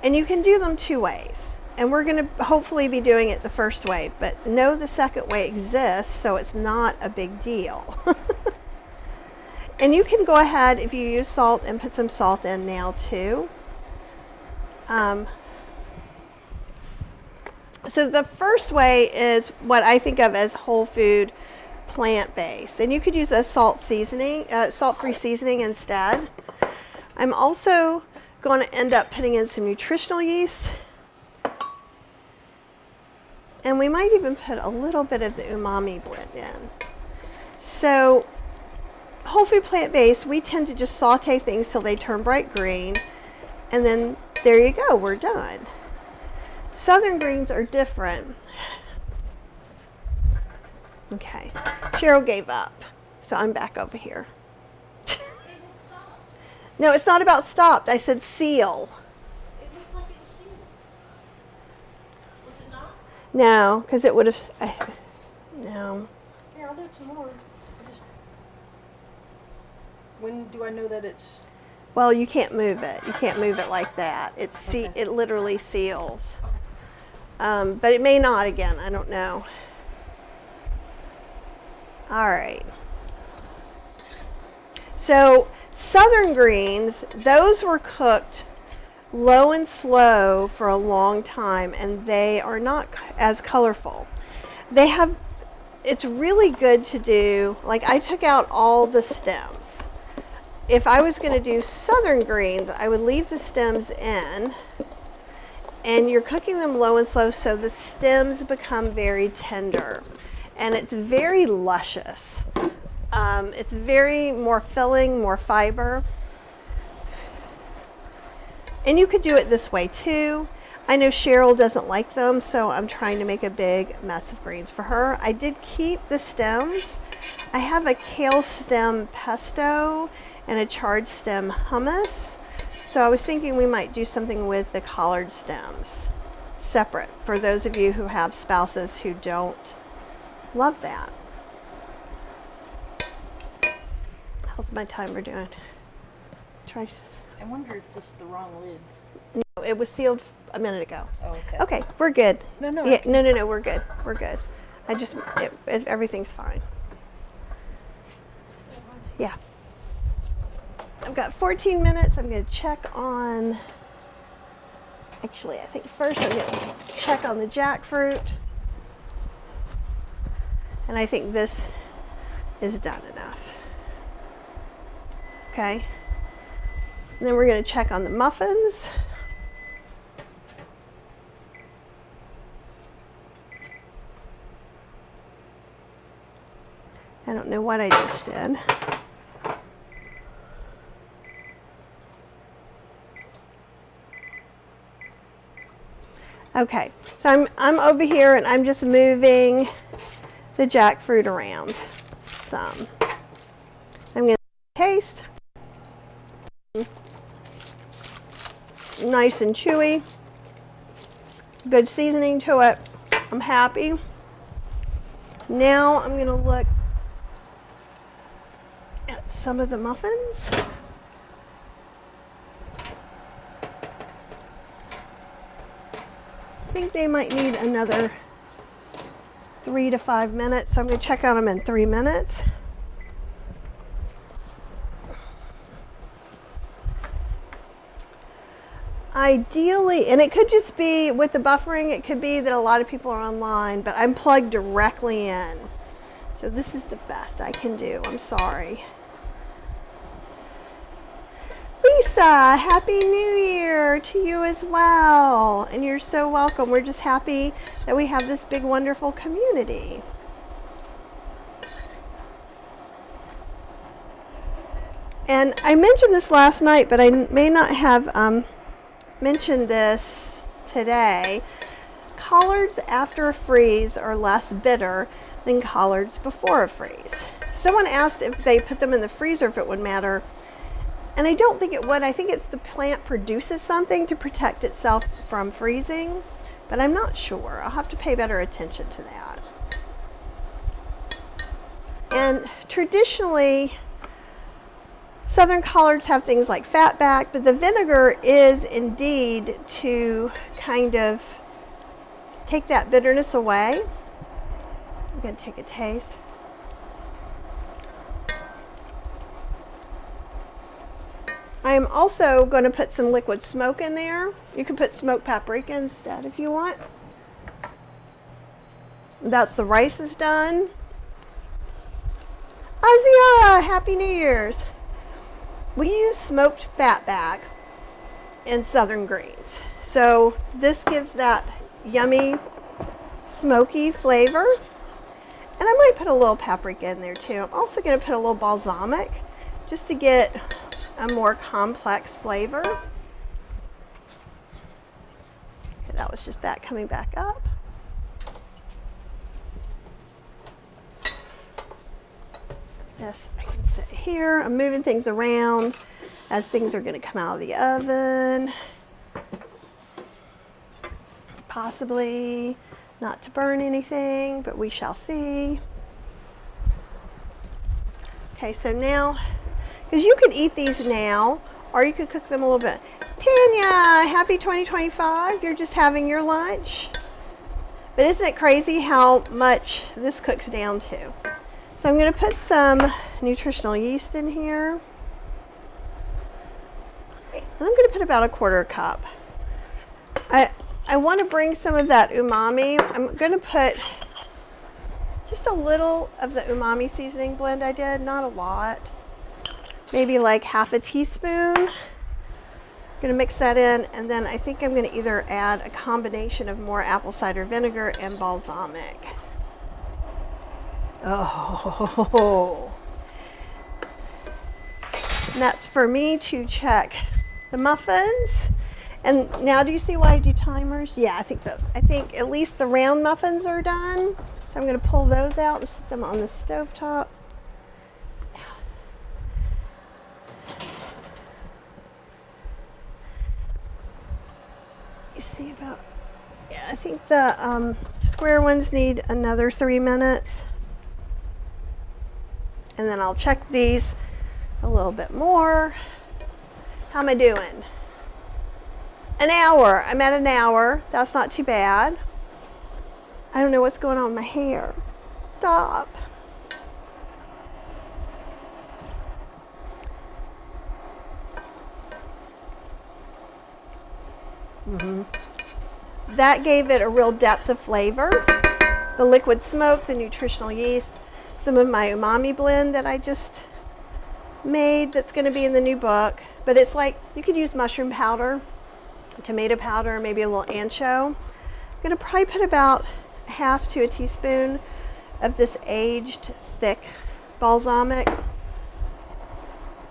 and you can do them two ways. And we're going to hopefully be doing it the first way, but know the second way exists, so it's not a big deal. And you can go ahead, if you use salt, and put some salt in now too. So the first way is what I think of as whole food, plant-based, and you could use a salt-free seasoning instead. I'm also going to end up putting in some nutritional yeast, and we might even put a little bit of the umami blend in. So whole food plant-based, we tend to just saute things till they turn bright green, and then there you go, we're done. Southern greens are different. Okay, Cheryl gave up, so I'm back over here. No, it's not about stopped. I said seal. It looked like it was sealed. Was it not? No, because it would have. No. Here, I'll do it some more. When do I know that it's? Well, you can't move it. You can't move it like that. Okay. It literally seals. But it may not again. I don't know. All right. So southern greens, those were cooked low and slow for a long time, and they are not as colorful. It's really good to do, like I took out all the stems. If I was going to do southern greens, I would leave the stems in, and you're cooking them low and slow so the stems become very tender, and it's very luscious. It's very more filling, more fiber. And you could do it this way too. I know Cheryl doesn't like them, so I'm trying to make a big mess of greens for her. I did keep the stems. I have a kale stem pesto and a chard stem hummus. So I was thinking we might do something with the collard stems separate for those of you who have spouses who don't love that. How's my timer doing? Try. I wonder if this is the wrong lid. No, it was sealed a minute ago. Oh, okay. Okay, we're good. No. Yeah, no, we're good. We're good. Everything's fine. Yeah. I've got 14 minutes. I'm going to check on, actually, I think first I'm going to check on the jackfruit. And I think this is done enough. Okay. And then we're going to check on the muffins. I don't know what I just did. Okay, so I'm over here and I'm just moving the jackfruit around some. I'm going to taste. Nice and chewy. Good seasoning to it. I'm happy. Now I'm going to look at some of the muffins. I think they might need another 3 to 5 minutes, so I'm going to check on them in 3 minutes. Ideally, and it could just be with the buffering, it could be that a lot of people are online, but I'm plugged directly in. So this is the best I can do. I'm sorry. Lisa, Happy New Year to you as well. And you're so welcome. We're just happy that we have this big, wonderful community. And I mentioned this last night, but I may not have mentioned this today. Collards after a freeze are less bitter than collards before a freeze. Someone asked if they put them in the freezer if it would matter. And I don't think it would. I think it's the plant produces something to protect itself from freezing, but I'm not sure. I'll have to pay better attention to that. And traditionally, Southern collards have things like fatback, but the vinegar is indeed to kind of take that bitterness away. I'm going to take a taste. I'm also going to put some liquid smoke in there. You can put smoked paprika instead if you want. That's the rice is done. Aziara, Happy New Year's. We use smoked fatback in Southern greens. So this gives that yummy, smoky flavor. And I might put a little paprika in there too. I'm also going to put a little balsamic just to get a more complex flavor. Okay, that was just that coming back up. This I can sit here. I'm moving things around as things are going to come out of the oven. Possibly not to burn anything, but we shall see. Okay, so now, because you could eat these now, or you could cook them a little bit. Tanya, happy 2025. You're just having your lunch. But isn't it crazy how much this cooks down to? So I'm going to put some nutritional yeast in here. And I'm going to put about 1/4 cup. I want to bring some of that umami. I'm going to put just a little of the umami seasoning blend I did, not a lot. Maybe like 1/2 teaspoon. I'm going to mix that in, and then I think I'm going to either add a combination of more apple cider vinegar and balsamic. Oh. And that's for me to check the muffins. And now, do you see why I do timers? Yeah, I think at least the round muffins are done. So I'm going to pull those out and set them on the stovetop. You see about, yeah, I think the square ones need another 3 minutes. And then I'll check these a little bit more. How am I doing? An hour. I'm at an hour. That's not too bad. I don't know what's going on with my hair. Stop. That gave it a real depth of flavor. The liquid smoke, the nutritional yeast, some of my umami blend that I just made that's going to be in the new book. But it's like, you could use mushroom powder, tomato powder, maybe a little ancho. I'm going to probably put about 1/2 to a teaspoon of this aged thick balsamic.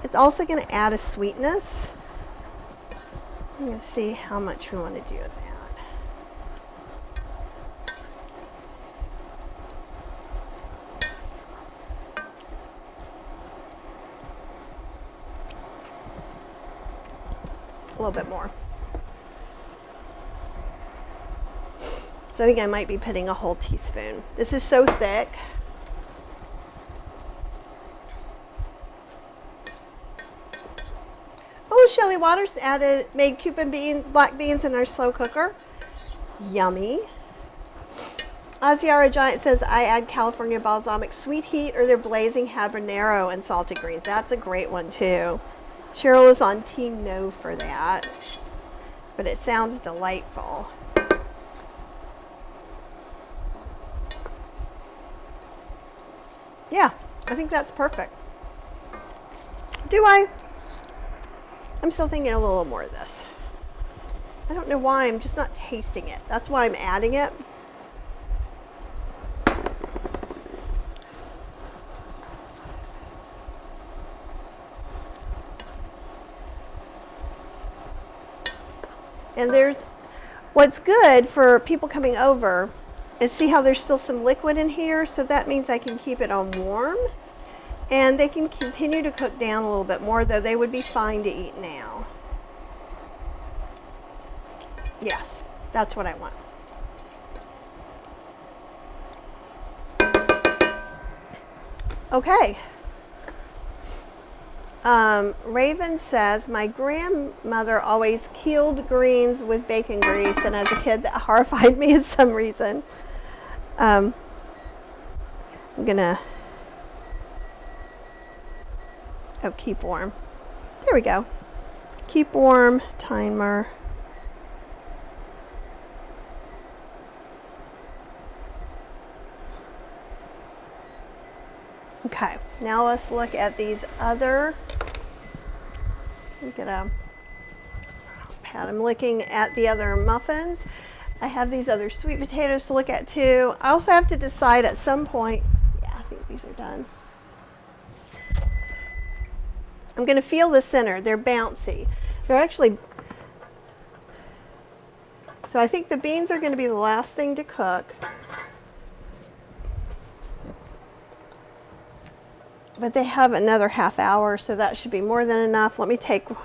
It's also going to add a sweetness. I'm going to see how much we want to do with that. A little bit more. So I think I might be putting a whole teaspoon. This is so thick. Oh, Shelly Waters made black beans in our slow cooker. Yummy. Asiara Giant says, I add California balsamic sweet heat or their blazing habanero and salted greens. That's a great one too. Cheryl is on team no for that, but it sounds delightful. Yeah, I think that's perfect. Do I? I'm still thinking a little more of this. I don't know why, I'm just not tasting it. That's why I'm adding it. And what's good for people coming over is see how there's still some liquid in here, so that means I can keep it on warm. And they can continue to cook down a little bit more, though they would be fine to eat now. Yes, that's what I want. Okay. Raven says, my grandmother always killed greens with bacon grease, and as a kid that horrified me for some reason. I'm gonna, keep warm. There we go. Keep warm, timer. Okay, now let's look at these other, I'm looking at the other muffins. I have these other sweet potatoes to look at too. I also have to decide at some point, yeah, I think these are done. I'm going to feel the center. They're bouncy. They're actually, so I think the beans are going to be the last thing to cook. But they have another half hour, so that should be more than enough. Let me I'll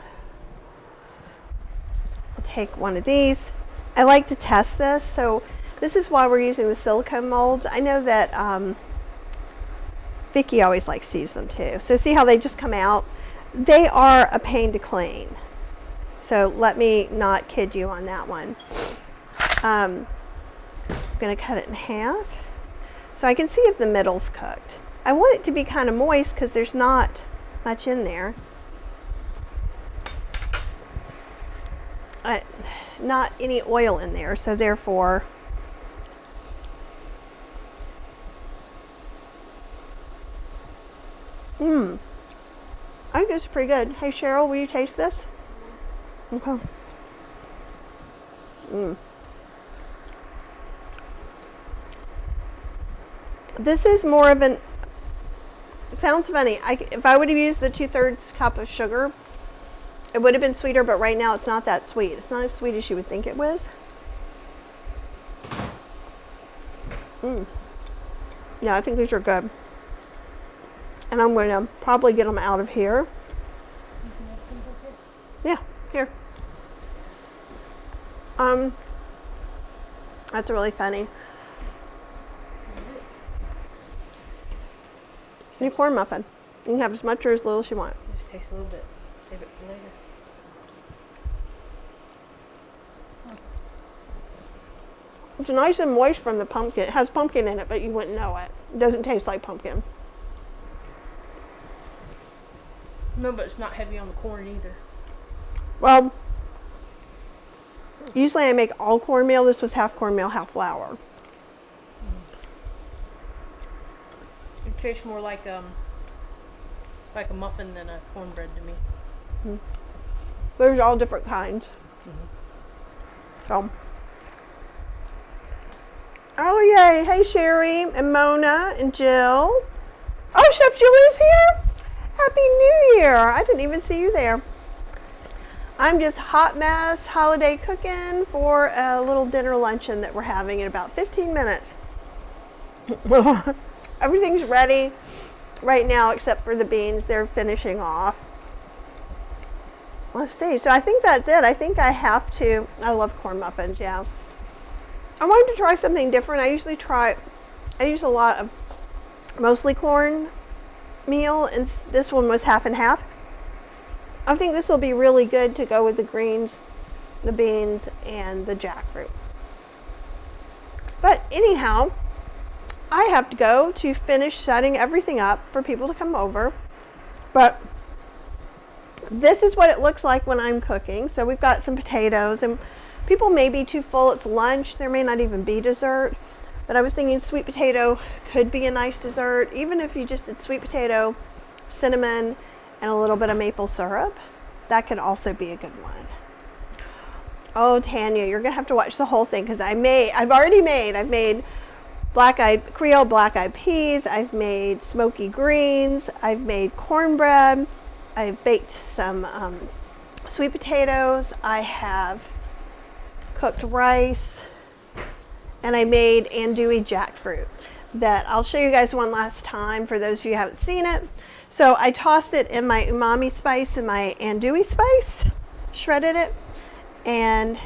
take one of these. I like to test this, so this is why we're using the silicone molds. I know that Vicki always likes to use them too. So see how they just come out? They are a pain to clean. So let me not kid you on that one. I'm gonna cut it in half. So I can see if the middle's cooked. I want it to be kind of moist because there's not much in there. Not any oil in there, so therefore I think this is pretty good. Hey Cheryl, will you taste this? Okay. This is more of an, it sounds funny. If I would have used the 2/3 cup of sugar, it would have been sweeter, but right now it's not that sweet. It's not as sweet as you would think it was. Yeah, I think these are good. And I'm going to probably get them out of here. Yeah, here. That's really funny. New corn muffin. You can have as much or as little as you want. Just taste a little bit. Save it for later. It's nice and moist from the pumpkin. It has pumpkin in it, but you wouldn't know it. It doesn't taste like pumpkin. No, but it's not heavy on the corn either. Well, usually I make all cornmeal. This was half cornmeal, half flour. It tastes more like a muffin than a cornbread to me. There's all different kinds. So, oh yay! Hey Sherry and Mona and Jill. Oh, Chef Julie's here. Happy New Year. I didn't even see you there. I'm just hot mess holiday cooking for a little dinner luncheon that we're having in about 15 minutes. Everything's ready right now except for the beans. They're finishing off. Let's see. So I think that's it. I think I have to. I love corn muffins, yeah. I wanted to try something different. I use a lot of mostly corn meal, and this one was half and half. I think this will be really good to go with the greens, the beans, and the jackfruit. But anyhow, I have to go to finish setting everything up for people to come over. But this is what it looks like when I'm cooking. So we've got some potatoes, and people may be too full. It's lunch. There may not even be dessert. But I was thinking sweet potato could be a nice dessert, even if you just did sweet potato, cinnamon, and a little bit of maple syrup. That could also be a good one. Oh, Tanya, you're gonna have to watch the whole thing because I've made Creole black-eyed peas. I've made smoky greens. I've made cornbread. I've baked some sweet potatoes. I have cooked rice. And I made andouille jackfruit that I'll show you guys one last time for those of you who haven't seen it. So I tossed it in my umami spice and my andouille spice, shredded it, and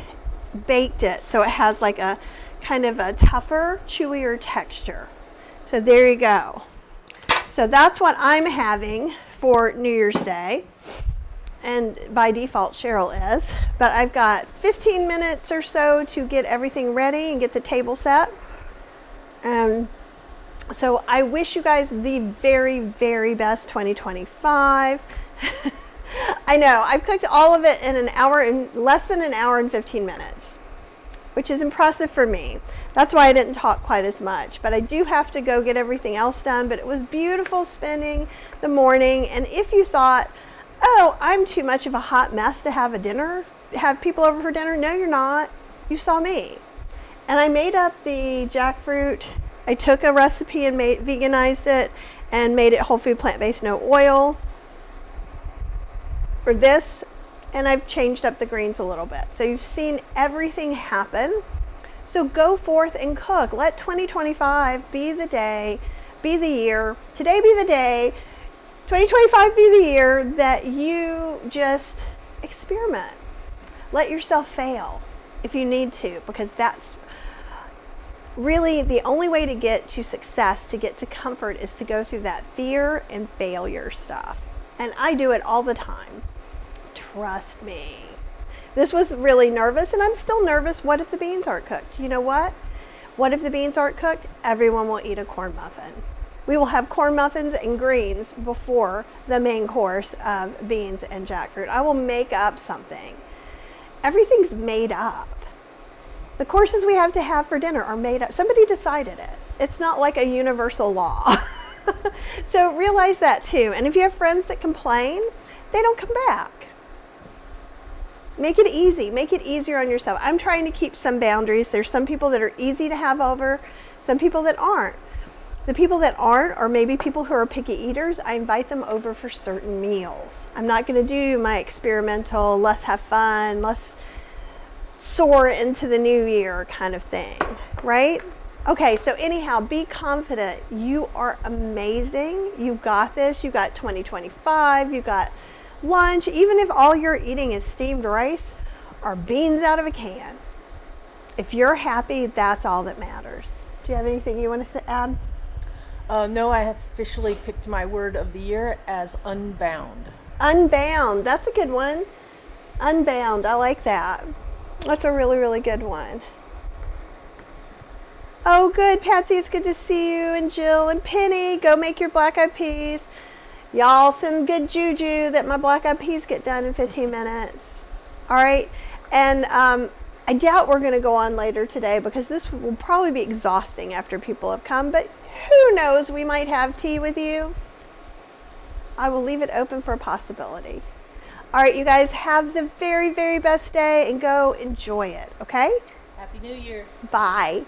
baked it so it has like a kind of a tougher, chewier texture. So there you go. So that's what I'm having for New Year's Day. And by default, Cheryl is. But I've got 15 minutes or so to get everything ready and get the table set. And so I wish you guys the very, very best 2025. I know, I've cooked all of it in less than an hour and 15 minutes, which is impressive for me. That's why I didn't talk quite as much. But I do have to go get everything else done. But it was beautiful spending the morning. And if you thought, oh, I'm too much of a hot mess to have people over for dinner. No, you're not. You saw me. And I made up the jackfruit. I took a recipe and veganized it and made it whole food, plant-based, no oil for this. And I've changed up the greens a little bit. So you've seen everything happen. So go forth and cook. Let 2025 be the day, be the year. Today be the day. 2025 be the year that you just experiment. Let yourself fail if you need to, because that's really the only way to get to success, to get to comfort, is to go through that fear and failure stuff. And I do it all the time. Trust me. This was really nervous, and I'm still nervous. What if the beans aren't cooked? You know what? What if the beans aren't cooked? Everyone will eat a corn muffin. We will have corn muffins and greens before the main course of beans and jackfruit. I will make up something. Everything's made up. The courses we have to have for dinner are made up. Somebody decided it. It's not like a universal law. So realize that too. And if you have friends that complain, they don't come back. Make it easy. Make it easier on yourself. I'm trying to keep some boundaries. There's some people that are easy to have over, some people that aren't. The people that aren't, or maybe people who are picky eaters, I invite them over for certain meals. I'm not going to do my experimental, let's have fun, let's soar into the new year kind of thing, right? Okay, so anyhow, be confident. You are amazing. You got this. You got 2025. You got lunch. Even if all you're eating is steamed rice or beans out of a can. If you're happy, that's all that matters. Do you have anything you want to add? No, I have officially picked my word of the year as unbound. Unbound. That's a good one. Unbound. I like that. That's a really, really good one. Oh, good, Patsy. It's good to see you. And Jill and Penny. Go make your black-eyed peas. Y'all send good juju that my black-eyed peas get done in 15 minutes. All right. And I doubt we're going to go on later today because this will probably be exhausting after people have come. But who knows? We might have tea with you. I will leave it open for a possibility. All right, you guys, have the very, very best day and go enjoy it, okay? Happy New Year. Bye.